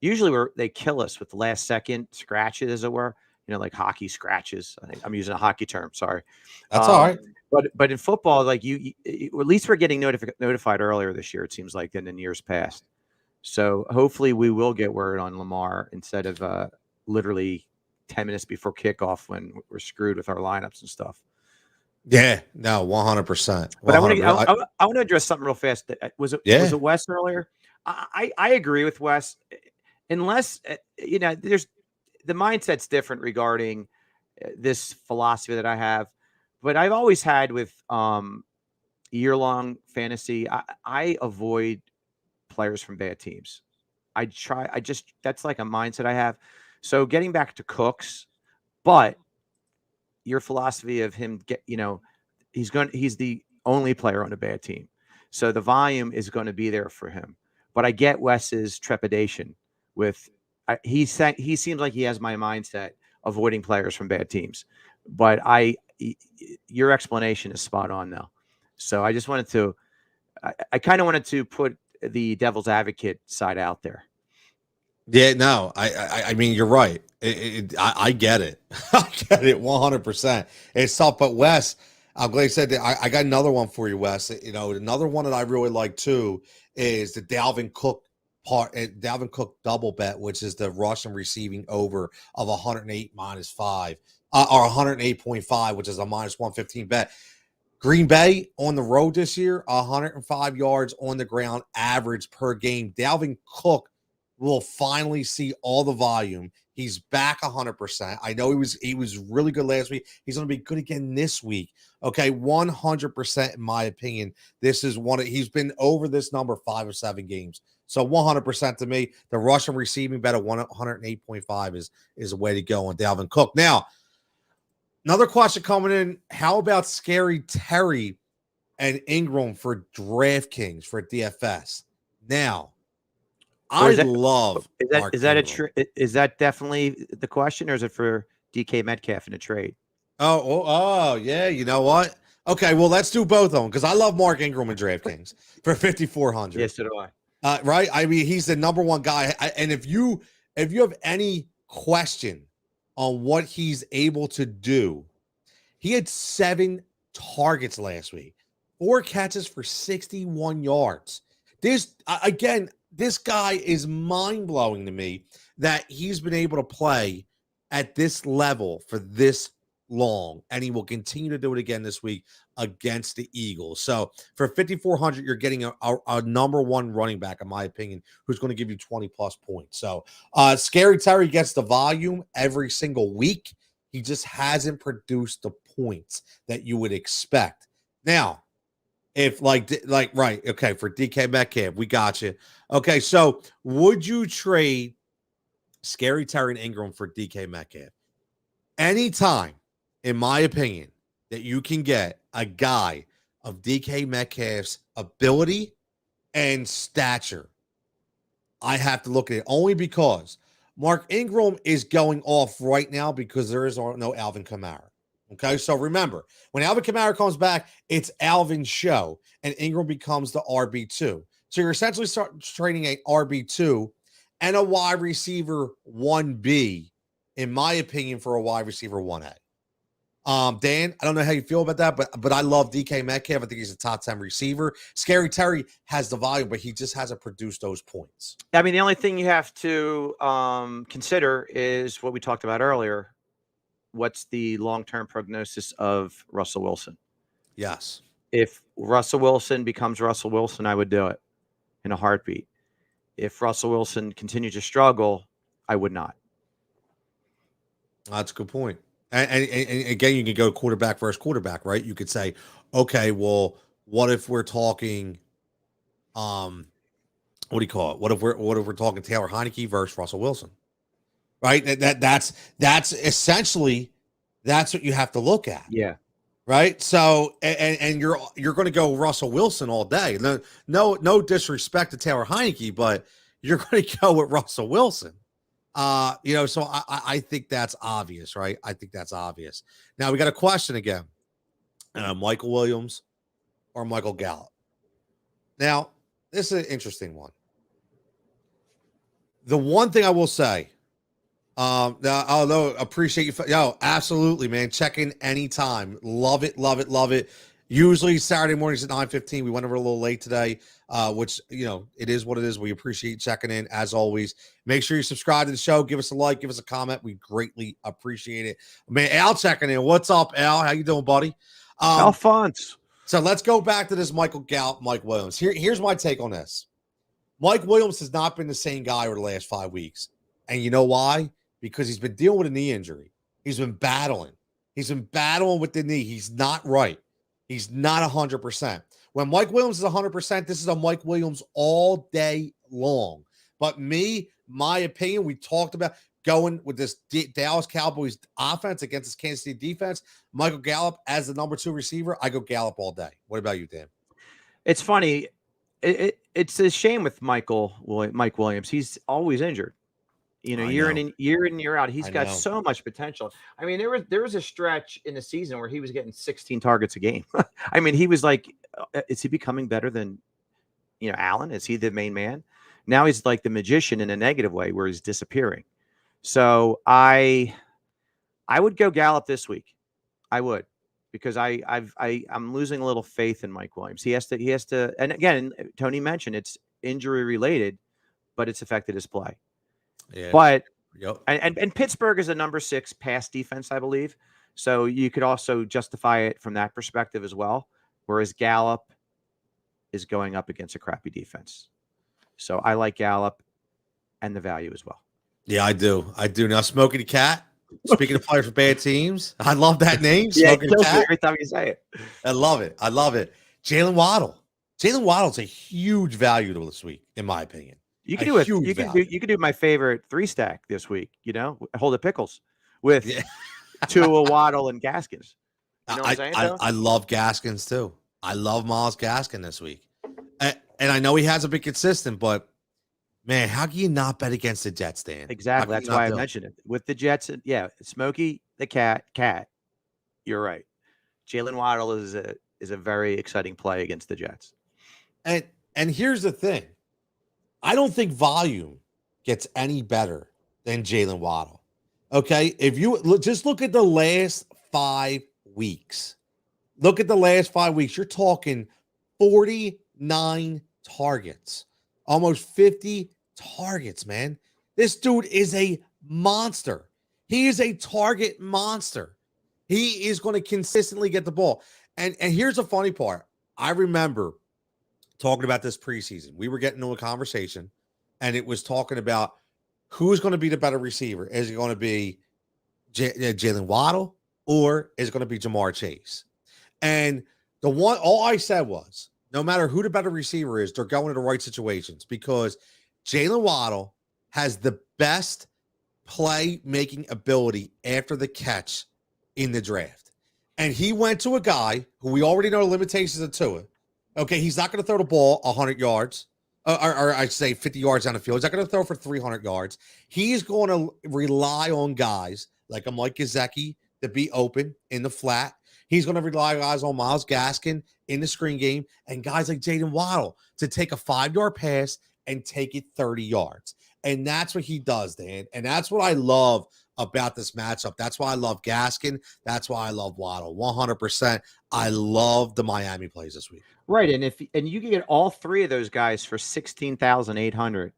usually where they kill us with the last second scratches, as it were. You know, like hockey scratches. I think I'm using a hockey term. Sorry, that's all right. But in football, like you at least we're getting notified earlier this year. It seems like than in years past. So hopefully we will get word on Lamar instead of literally 10 minutes before kickoff when we're screwed with our lineups and stuff. Yeah, no, 100%. But I want to address something real fast. Was it Wes earlier? I agree with Wes, unless there's the mindset's different regarding this philosophy that I have. But I've always had with year-long fantasy, I avoid players from bad teams. That's like a mindset I have. So getting back to Cooks, but your philosophy of him he's the only player on a bad team. So the volume is going to be there for him. But I get Wes's trepidation with he seems like he has my mindset avoiding players from bad teams. But your explanation is spot on though. So I just wanted to I kind of wanted to put the devil's advocate side out there. Yeah, no, I mean, you're right. I get it. I get it 100%. It's tough, but Wes, I'm glad you said that. I got another one for you, Wes. Another one that I really like too is the Dalvin Cook double bet, which is the rushing receiving over of 108 -5 or 108.5, which is a -115 bet. Green Bay on the road this year, 105 yards on the ground average per game. Dalvin Cook will finally see all the volume. He's back 100%. I know he was really good last week. He's going to be good again this week. Okay, 100% in my opinion. This is he's been over this number 5 or 7 games. So 100% to me, the rushing receiving bet of 108.5 is a way to go on Dalvin Cook. Now, another question coming in, how about Scary Terry and Ingram for DraftKings for DFS. Now, Or I love Mark Ingram. Is that definitely the question, or is it for DK Metcalf in a trade? Yeah. You know what? Okay, well, let's do both of them because I love Mark Ingram in DraftKings for 5,400. Yes, so do I. Right? I mean, he's the number one guy. And if you have any question on what he's able to do, he had 7 targets last week, 4 catches for 61 yards. This guy is mind blowing to me that he's been able to play at this level for this long, and he will continue to do it again this week against the Eagles. So for 5,400, you're getting a number one running back, in my opinion, who's going to give you 20 plus points. So Scary Terry gets the volume every single week. He just hasn't produced the points that you would expect. Now, if right, okay, for DK Metcalf, we got you. Okay, so would you trade Scary Terry and Ingram for DK Metcalf? Anytime, in my opinion, that you can get a guy of DK Metcalf's ability and stature, I have to look at it only because Mark Ingram is going off right now because there is no Alvin Kamara. Okay, so remember, when Alvin Kamara comes back, it's Alvin's show, and Ingram becomes the RB2. So you're essentially trading a RB2 and a wide receiver 1B, in my opinion, for a wide receiver 1A. Dan, I don't know how you feel about that, but I love DK Metcalf. I think he's a top 10 receiver. Scary Terry has the volume, but he just hasn't produced those points. I mean, the only thing you have to consider is what we talked about earlier. What's the long-term prognosis of Russell Wilson? Yes. If Russell Wilson becomes Russell Wilson, I would do it in a heartbeat. If Russell Wilson continues to struggle, I would not. That's a good point. And again, you can go quarterback versus quarterback, right? You could say, okay, well, what if we're talking, what do you call it? What if we're talking Taylor Heineke versus Russell Wilson, right? That's essentially that's what you have to look at. Yeah. Right. So, and you're going to go Russell Wilson all day. No disrespect to Taylor Heineke, but you're going to go with Russell Wilson. So I think that's obvious, right? I think that's obvious. Now we got a question again. Michael Williams or Michael Gallup. Now, this is an interesting one. The one thing I will say, although appreciate you. Absolutely, man. Check in anytime. Love it, love it, love it. Usually Saturday mornings at 9:15. We went over a little late today, which, it is what it is. We appreciate checking in as always. Make sure you subscribe to the show. Give us a like. Give us a comment. We greatly appreciate it. Man, Al checking in. What's up, Al? How you doing, buddy? Alphonse. So let's go back to this Michael Gallup, Mike Williams. Here's my take on this. Mike Williams has not been the same guy over the last 5 weeks. And you know why? Because he's been dealing with a knee injury. He's been battling. He's been battling with the knee. He's not right. He's not 100%. When Mike Williams is 100%, this is a Mike Williams all day long. But my opinion, we talked about going with this Dallas Cowboys offense against this Kansas City defense. Michael Gallup as the number 2 receiver, I go Gallup all day. What about you, Dan? It's funny. It's a shame with Mike Williams. He's always injured. Year in and year out, he's got so much potential. I mean, there was a stretch in the season where he was getting 16 targets a game. I mean, he was like, is he becoming better than, Allen? Is he the main man? Now he's like the magician in a negative way where he's disappearing. So I would go Gallup this week. I would, because I'm losing a little faith in Mike Williams. He has to, and again, Tony mentioned it's injury related, but it's affected his play. Yeah. But and Pittsburgh is a number 6 pass defense, I believe. So you could also justify it from that perspective as well. Whereas Gallup is going up against a crappy defense. So I like Gallup and the value as well. Yeah, I do. Now, Smokey the Cat. Speaking of players for bad teams, I love that name. Smokey the Cat. Every time you say it. I love it. Jalen Waddle. Jalen Waddle's a huge value to this week, in my opinion. You can do my favorite 3-stack this week, hold the pickles with Tua, Waddle, and Gaskins. You know what I'm saying? I love Gaskins too. I love Myles Gaskin this week. And I know he hasn't been consistent, but man, how can you not bet against the Jets, Dan? Exactly. That's why I mentioned it. With the Jets, yeah, Smokey the cat. You're right. Jalen Waddle is a very exciting play against the Jets. And here's the thing. I don't think volume gets any better than Jalen Waddle. Okay? If you just look at the last 5 weeks. Look at the last 5 weeks. You're talking 49 targets. Almost 50 targets, man. This dude is a monster. He is a target monster. He is going to consistently get the ball. And here's the funny part. I remember talking about this preseason. We were getting into a conversation, and it was talking about who's going to be the better receiver. Is it going to be Jalen Waddle, or is it going to be Jamar Chase? And all I said was, no matter who the better receiver is, they're going to the right situations, because Jalen Waddle has the best play-making ability after the catch in the draft. And he went to a guy who we already know the limitations of Tua. Okay, he's not going to throw the ball 100 yards, or I'd say 50 yards down the field. He's not going to throw for 300 yards. He's going to rely on guys like a Mike Gesicki to be open in the flat. He's going to rely on guys on Myles Gaskin in the screen game, and guys like Jalen Waddle to take a 5-yard pass and take it 30 yards. And that's what he does, Dan. And that's what I love about this matchup. That's why I love Gaskin. That's why I love Waddle. 100%. I love the Miami plays this week. Right. And you can get all three of those guys for 16,800.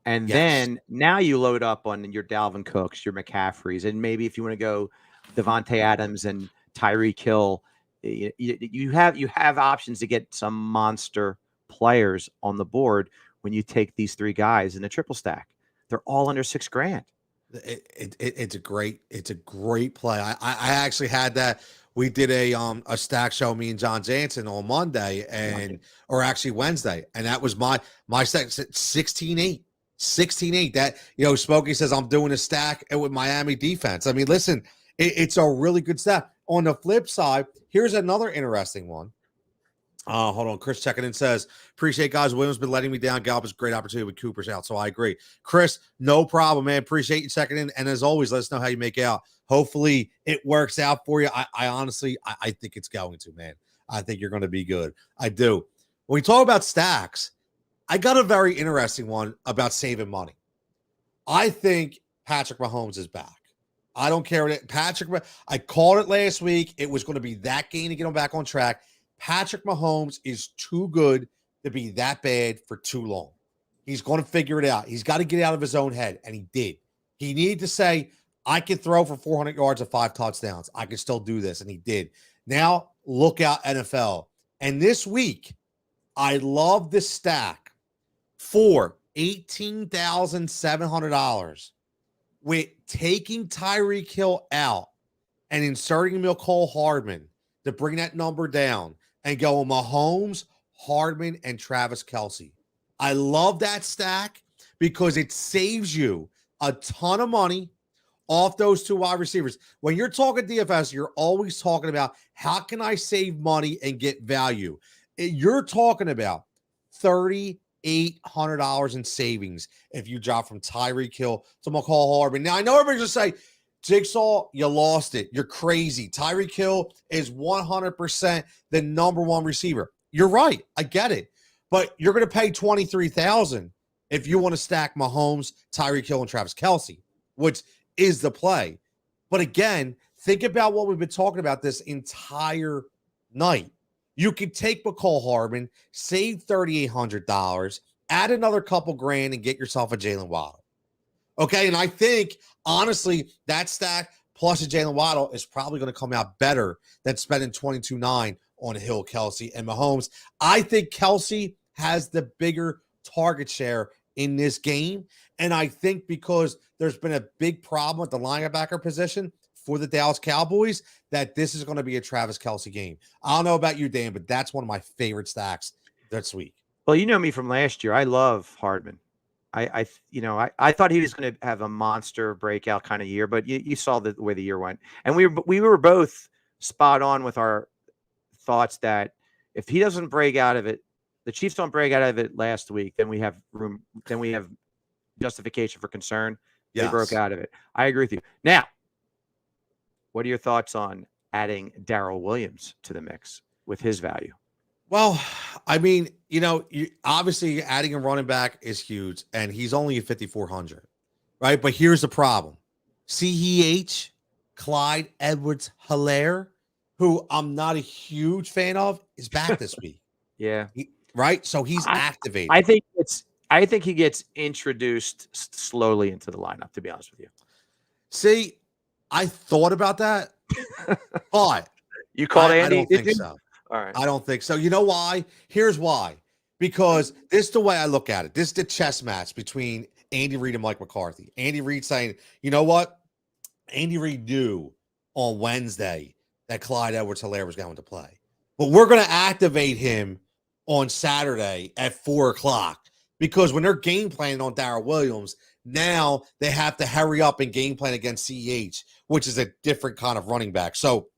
And then now you load up on your Dalvin Cooks, your McCaffreys, and maybe if you want to go Devontae Adams and Tyreek Hill, you have options to get some monster players on the board when you take these three guys in a triple stack. They're all under $6,000. It's a great play. I actually had that. We did a stack show, me and John Jansen, on Monday, or actually Wednesday, and that was my stack 16-8. 16-8. That, Smokey says I'm doing a stack with Miami defense. I mean, listen, it's a really good stack. On the flip side, here's another interesting one. Hold on. Chris checking in says, appreciate guys. Williams been letting me down. Gallup is a great opportunity with Cooper's out. So I agree. Chris, no problem, man. Appreciate you checking in. And as always, let us know how you make out. Hopefully it works out for you. I honestly think it's going to, man. I think you're going to be good. I do. When we talk about stacks, I got a very interesting one about saving money. I think Patrick Mahomes is back. I don't care what I called it last week. It was going to be that game to get him back on track. Patrick Mahomes is too good to be that bad for too long. He's going to figure it out. He's got to get out of his own head, and he did. He needed to say, I can throw for 400 yards and 5 touchdowns. I can still do this, and he did. Now, look out, NFL. And this week, I love the stack for $18,700 with taking Tyreek Hill out and inserting Mecole Hardman to bring that number down and go on Mahomes, Hardman, and Travis Kelce. I love that stack because it saves you a ton of money off those two wide receivers. When you're talking DFS, you're always talking about how can I save money and get value. You're talking about $3,800 in savings if you drop from Tyreek Hill to Mecole Hardman. Now, I know everybody's just say, Jigsaw, you lost it. You're crazy. Tyreek Hill is 100% the number one receiver. You're right. I get it. But you're going to pay $23,000 if you want to stack Mahomes, Tyreek Hill, and Travis Kelce, which is the play. But again, think about what we've been talking about this entire night. You could take Mecole Hardman, save $3,800, add another couple grand, and get yourself a Jalen Waddle. Okay, and I think, honestly, that stack plus a Jalen Waddle is probably going to come out better than spending $22,900 on Hill, Kelce, and Mahomes. I think Kelce has the bigger target share in this game, and I think because there's been a big problem with the linebacker position for the Dallas Cowboys, that this is going to be a Travis Kelce game. I don't know about you, Dan, but that's one of my favorite stacks this week. Well, you know me from last year. I love Hardman. I thought he was going to have a monster breakout kind of year, but you saw the way the year went, and we were both spot on with our thoughts that If he doesn't break out of it, the Chiefs don't break out of it last week, then we have room. Then we have justification for concern. They broke Yes. out of it. I agree with you. Now, what are your thoughts on adding Darrell Williams to the mix with his value? Well, I mean, obviously adding a running back is huge, and he's only at 5,400, right? But here's the problem. CEH, Clyde Edwards-Helaire, who I'm not a huge fan of, is back this week. Yeah. Right? So he's activated. I think he gets introduced slowly into the lineup, to be honest with you. See, I thought about that, but you called Andy? I don't think so. All right. I don't think so. You know why? Here's why. Because this is the way I look at it. This is the chess match between Andy Reid and Mike McCarthy. Andy Reid saying, you know what? Andy Reid knew on Wednesday that Clyde Edwards-Helaire was going to play. But we're going to activate him on Saturday at 4:00 because when they're game planning on Darrell Williams, now they have to hurry up and game plan against CEH, which is a different kind of running back. So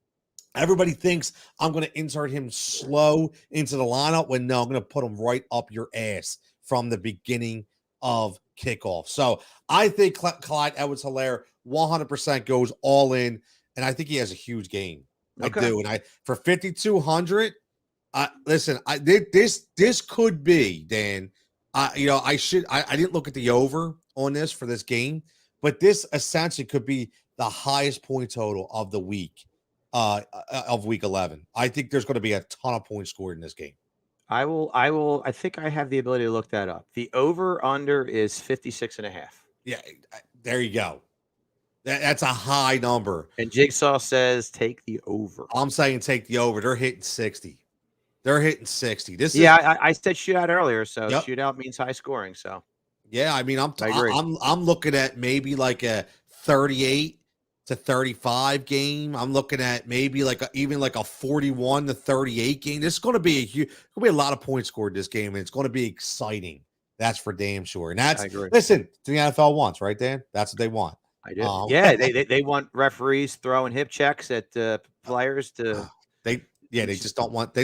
everybody thinks I'm going to insert him slow into the lineup when no, I'm going to put him right up your ass from the beginning of kickoff. So I think Clyde Edwards-Helaire 100% goes all in, and I think he has a huge game. Okay. I do, and for 5,200, listen, this could be, Dan. I didn't look at the over on this for this game, but this essentially could be the highest point total of the week. Of week 11. I think there's going to be a ton of points scored in this game. I think I have the ability to look that up. The over under is 56.5. Yeah, there you go. That's a high number. And Jigsaw says take the over. I'm saying take the over. They're hitting 60. I said shootout earlier, so shootout means high scoring. So yeah, I mean I'm looking at maybe like a 38 to 35 game. I'm looking at maybe even like a 41 to 38 game. This is going to be a lot of points scored this game, and it's going to be exciting. That's for damn sure. And that's listen, the NFL wants, right, Dan? That's what they want. I do. Yeah, they want referees throwing hip checks at players to. They just don't want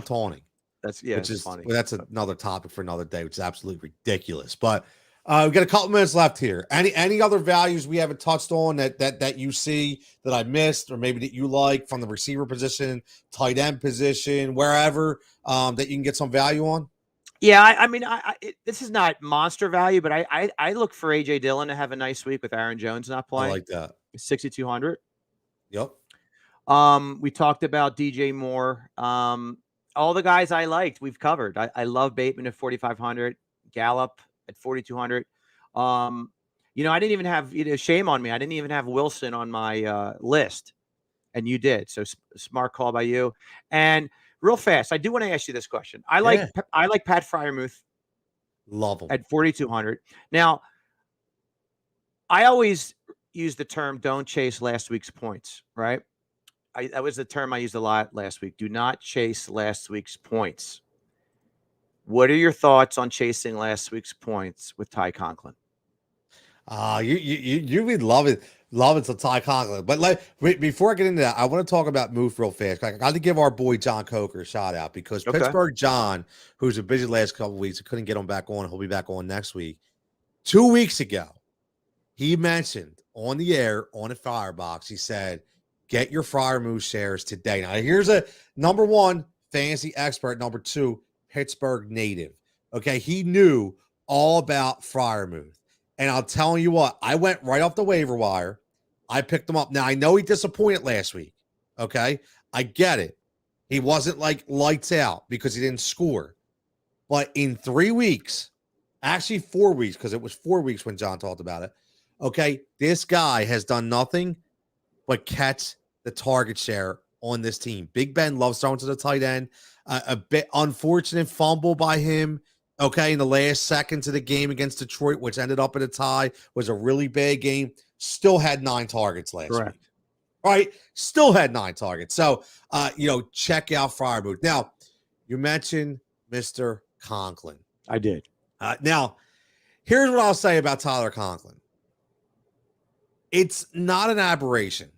taunting. That's funny. That's another topic for another day, which is absolutely ridiculous. But we've got a couple minutes left here. Any other values we haven't touched on that you see that I missed, or maybe that you like from the receiver position, tight end position, wherever that you can get some value on? Yeah, I mean, this is not monster value, but I look for AJ Dillon to have a nice week with Aaron Jones not playing. I like that. 6,200. Yep. We talked about DJ Moore. All the guys I liked, we've covered. I love Bateman at 4,500, Gallup at 4,200. I didn't even have, shame on me. I didn't even have Wilson on my list, and you did. So smart call by you. And real fast, I do want to ask you this question. I like Pat Freiermuth. Love him at 4,200. Now, I always use the term "don't chase last week's points." Right? That was the term I used a lot last week. Do not chase last week's points. What are your thoughts on chasing last week's points with Ty Conklin? You would love it to Ty Conklin. But before I get into that, I want to talk about Move real fast. I got to give our boy John Coker a shout out because Pittsburgh John, who's been busy the last couple of weeks, I couldn't get him back on. He'll be back on next week. 2 weeks ago, he mentioned on the air on a Firebox, he said, get your Freiermuth shares today. Now, here's a number one fantasy expert, number two Pittsburgh native. Okay, he knew all about Freiermuth. And I'll tell you what, I went right off the waiver wire. I picked him up. Now, I know he disappointed last week. Okay, I get it. He wasn't like lights out because he didn't score. But in 3 weeks, actually 4 weeks, because it was 4 weeks when John talked about it. Okay, this guy has done nothing but catch the target share on this team. Big Ben loves throwing to the tight end. A bit unfortunate fumble by him, okay, in the last seconds of the game against Detroit, which ended up in a tie, was a really bad game. Still had 9 targets last week. All right, still had 9 targets. So, check out Freiermuth. Now, you mentioned Mr. Conklin. I did. Now, here's what I'll say about Tyler Conklin. It's not an aberration,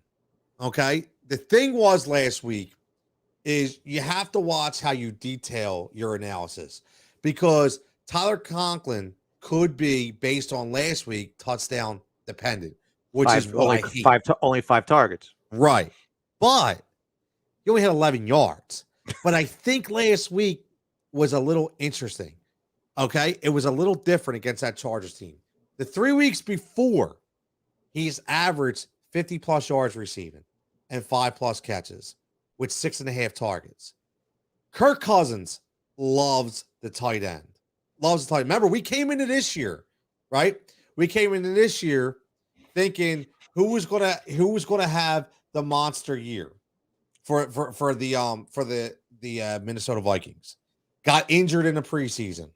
okay? The thing was last week, is you have to watch how you detail your analysis, because Tyler Conklin could be, based on last week, touchdown dependent, which is what I hate. Only 5 targets. Right. But he only had 11 yards. But I think last week was a little interesting. Okay. It was a little different against that Chargers team. The 3 weeks before, he's averaged 50 plus yards receiving and 5 plus catches with 6.5 targets. Kirk Cousins loves the tight end. Loves the tight end. Remember, we came into this year, right? We came into this year thinking who was gonna have the monster year for the Minnesota Vikings. Got injured in the preseason.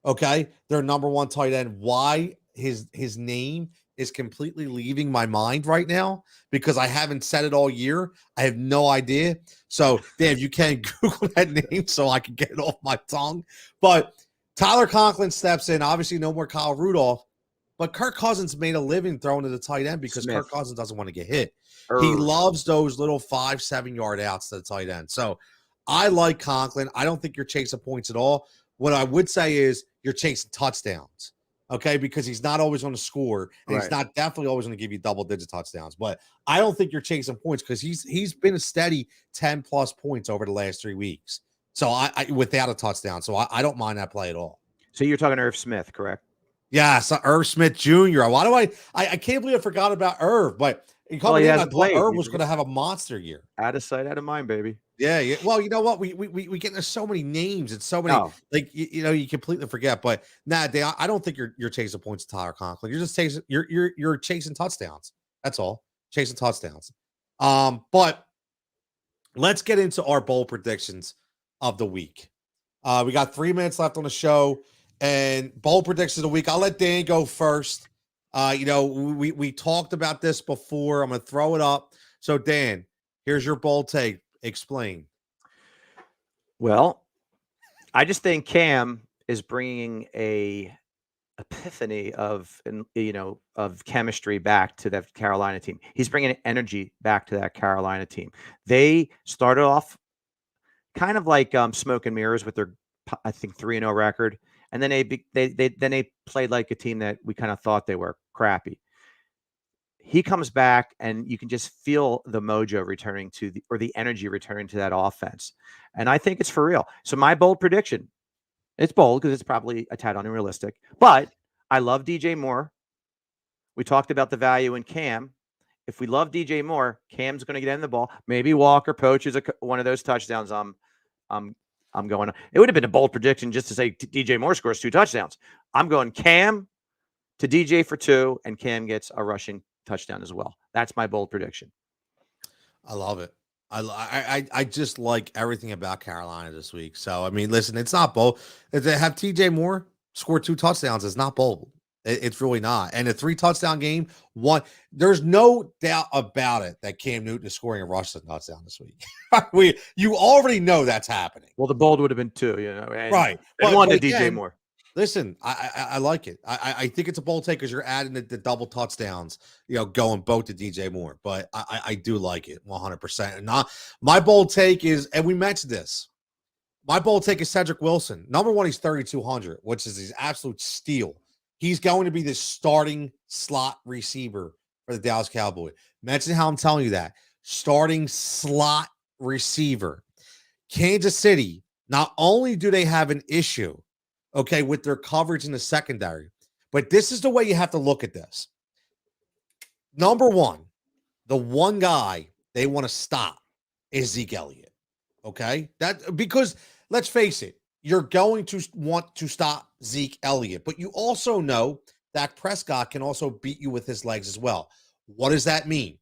Okay, their number one tight end. Why his name is completely leaving my mind right now, because I haven't said it all year. I have no idea. So, Dave, you can Google that name so I can get it off my tongue. But Tyler Conklin steps in. Obviously, no more Kyle Rudolph. But Kirk Cousins made a living throwing to the tight end because Kirk Cousins doesn't want to get hit. He loves those little 5-7 yard outs to the tight end. So I like Conklin. I don't think you're chasing points at all. What I would say is you're chasing touchdowns, okay? Because he's not always going to score, and he's not definitely always going to give you double-digit touchdowns. But I don't think you're chasing points, because he's been a steady 10-plus points over the last 3 weeks. So I without a touchdown. So I don't mind that play at all. So you're talking Irv Smith, correct? Yeah, so Irv Smith Jr. Why do I can't believe I forgot about Irv, but I thought Irv was going to have a monster year. Out of sight, out of mind, baby. Yeah. Well, you know what? We get into so many names and so many you completely forget. But I don't think you're chasing points to Tyler Conklin. You're just chasing you're chasing touchdowns. That's all. Chasing touchdowns. But let's get into our bold predictions of the week. We got 3 minutes left on the show, and bold predictions of the week. I'll let Dan go first. We talked about this before. I'm going to throw it up. So, Dan, here's your bold take. Explain. Well, I just think Cam is bringing a epiphany of chemistry back to that Carolina team. He's bringing energy back to that Carolina team. They started off kind of like smoke and mirrors with their, I think, 3-0 record. And then they played like a team that we kind of thought they were crappy. He comes back, and you can just feel the mojo returning or the energy returning to that offense. And I think it's for real. So my bold prediction, it's bold because it's probably a tad unrealistic, but I love DJ Moore. We talked about the value in Cam. If we love DJ Moore, Cam's going to get in the ball. Maybe Walker poaches one of those touchdowns. I'm going. It would have been a bold prediction just to say DJ Moore scores 2 touchdowns. I'm going Cam to DJ for 2, and Cam gets a rushing touchdown as well. That's my bold prediction. I love it. I just like everything about Carolina this week. So I mean, listen, it's not bold. If they have TJ Moore score 2 touchdowns, it's not bold. It's really not. And a 3 touchdown game, there's no doubt about it that Cam Newton is scoring a rushing touchdown this week. You already know that's happening. Well, the bold would have been 2, right. And one to DJ Moore. Listen, I like it. I think it's a bold take because you're adding the double touchdowns, going both to DJ Moore. But I do like it 100%. And my bold take is, and we mentioned this, my bold take is Cedric Wilson. Number one, he's 3,200, which is his absolute steal. He's going to be the starting slot receiver for the Dallas Cowboys. Mention how I'm telling you that. Starting slot receiver. Kansas City, not only do they have an issue, with their coverage in the secondary, but this is the way you have to look at this. Number one, the one guy they want to stop is Zeke Elliott. Okay? Because let's face it, you're going to want to stop Zeke Elliott, but you also know Dak Prescott can also beat you with his legs as well. What does that mean?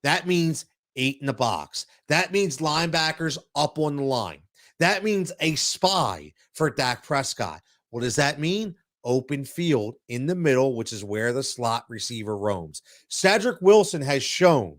That means 8 in the box. That means linebackers up on the line. That means a spy for Dak Prescott. What does that mean? Open field in the middle, which is where the slot receiver roams. Cedric Wilson has shown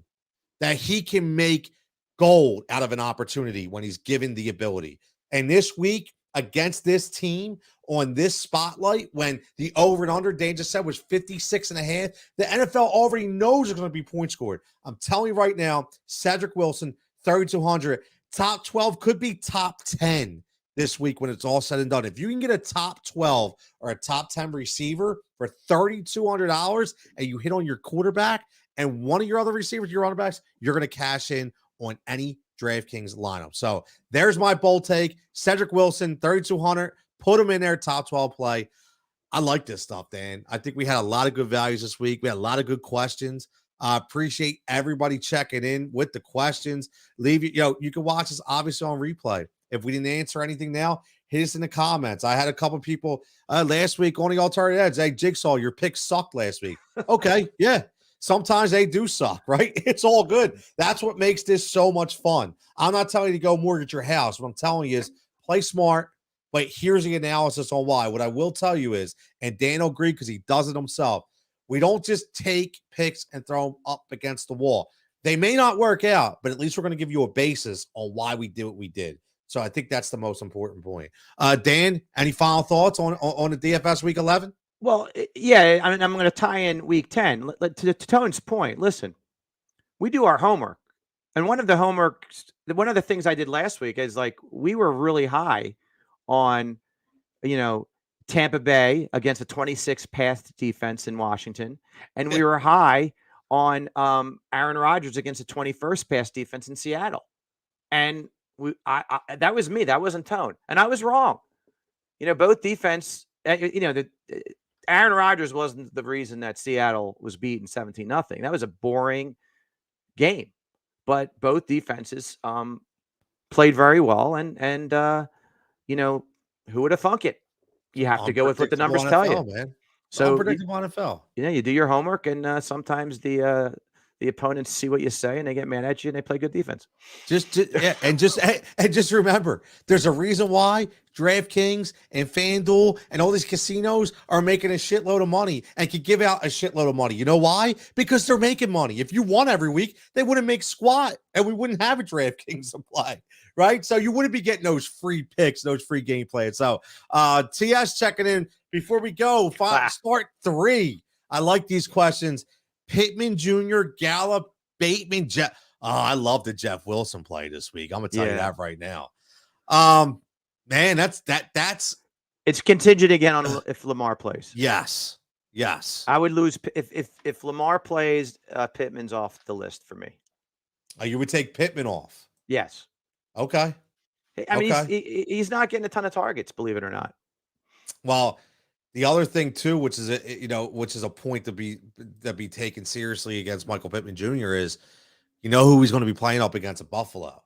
that he can make gold out of an opportunity when he's given the ability. And this week against this team on this spotlight, when the over and under, Dan just said, was 56.5, the NFL already knows there's going to be points scored. I'm telling you right now, Cedric Wilson, 3,200. top 12 could be top 10 this week when it's all said and done. If you can get a top 12 or a top 10 receiver for $3,200 and you hit on your quarterback and one of your other receivers, your running backs, you're going to cash in on any DraftKings lineup. So there's my bold take. Cedric Wilson, 3,200. Put him in there, top 12 play. I like this stuff, Dan. I think we had a lot of good values this week. We had a lot of good questions. Appreciate everybody checking in with the questions. Leave you can watch us obviously on replay. If we didn't answer anything now, hit us in the comments. I had a couple people last week on the alternative edge. Hey, Jigsaw, your picks sucked last week. Okay, yeah. Sometimes they do suck, right? It's all good. That's what makes this so much fun. I'm not telling you to go mortgage your house. What I'm telling you is play smart, but here's the analysis on why. What I will tell you is, and Dan will agree because he does it himself, we don't just take picks and throw them up against the wall. They may not work out, but at least we're going to give you a basis on why we did what we did. So I think that's the most important point. Dan, any final thoughts on the DFS Week 11? Well, yeah, I mean, I'm going to tie in Week 10. To Tone's point, listen, we do our homework. And one of the things I did last week is like we were really high on, Tampa Bay against a 26 pass defense in Washington. And we were high on Aaron Rodgers against a 21st pass defense in Seattle. And that was me. That wasn't Tone. And I was wrong. Both defense, Aaron Rodgers wasn't the reason that Seattle was beaten 17-0. That was a boring game, but both defenses played very well. And who would have thunk it? You have to go with what the numbers tell you, man. So unpredictable NFL. You do your homework, and sometimes the opponents see what you say and they get mad at you and they play good defense. Just remember, there's a reason why DraftKings and FanDuel and all these casinos are making a shitload of money and can give out a shitload of money. You know why? Because they're making money. If you won every week, they wouldn't make squat and we wouldn't have a DraftKings supply, right? So you wouldn't be getting those free picks, those free gameplay. So TS checking in before we go. Start 3. I like these questions. Pittman Jr., Gallup, Bateman, Jeff. Oh, I love the Jeff Wilson play this week. I'm gonna tell you that right now. Man, that's it's contingent again on if Lamar plays. Yes. I would lose if Lamar plays. Pittman's off the list for me. You would take Pittman off. Yes. Okay. I mean, he's not getting a ton of targets, believe it or not. Well, the other thing too, which is a point to be taken seriously against Michael Pittman Jr. is, who he's going to be playing up against at Buffalo,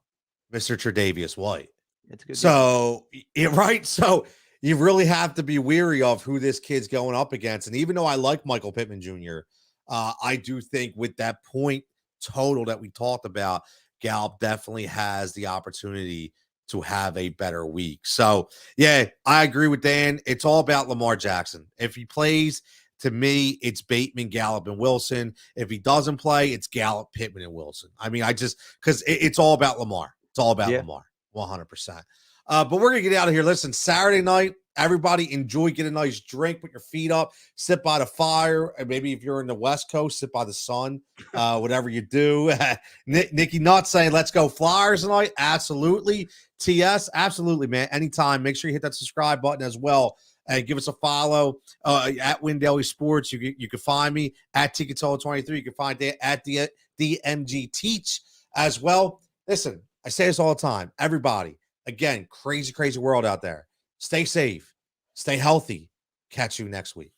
Mr. Tre'Davious White. It's good. So right, so you really have to be weary of who this kid's going up against. And even though I like Michael Pittman Jr., I do think with that point total that we talked about, Gallup definitely has the opportunity to have a better week. So, yeah, I agree with Dan. It's all about Lamar Jackson. If he plays, to me, it's Bateman, Gallup, and Wilson. If he doesn't play, it's Gallup, Pittman, and Wilson. I mean, because it's all about Lamar. It's all about Lamar, 100%. But we're going to get out of here. Listen, Saturday night, everybody enjoy, get a nice drink, put your feet up, sit by the fire. And maybe if you're in the West Coast, sit by the sun, whatever you do. Nikki Nutt saying, let's go Flyers tonight. Absolutely. TS, absolutely, man. Anytime. Make sure you hit that subscribe button as well. And give us a follow at Win Daily Sports. You can find me at Cutillo23. You can find that at the DMG Teach as well. Listen, I say this all the time. Everybody, again, crazy, crazy world out there. Stay safe. Stay healthy. Catch you next week.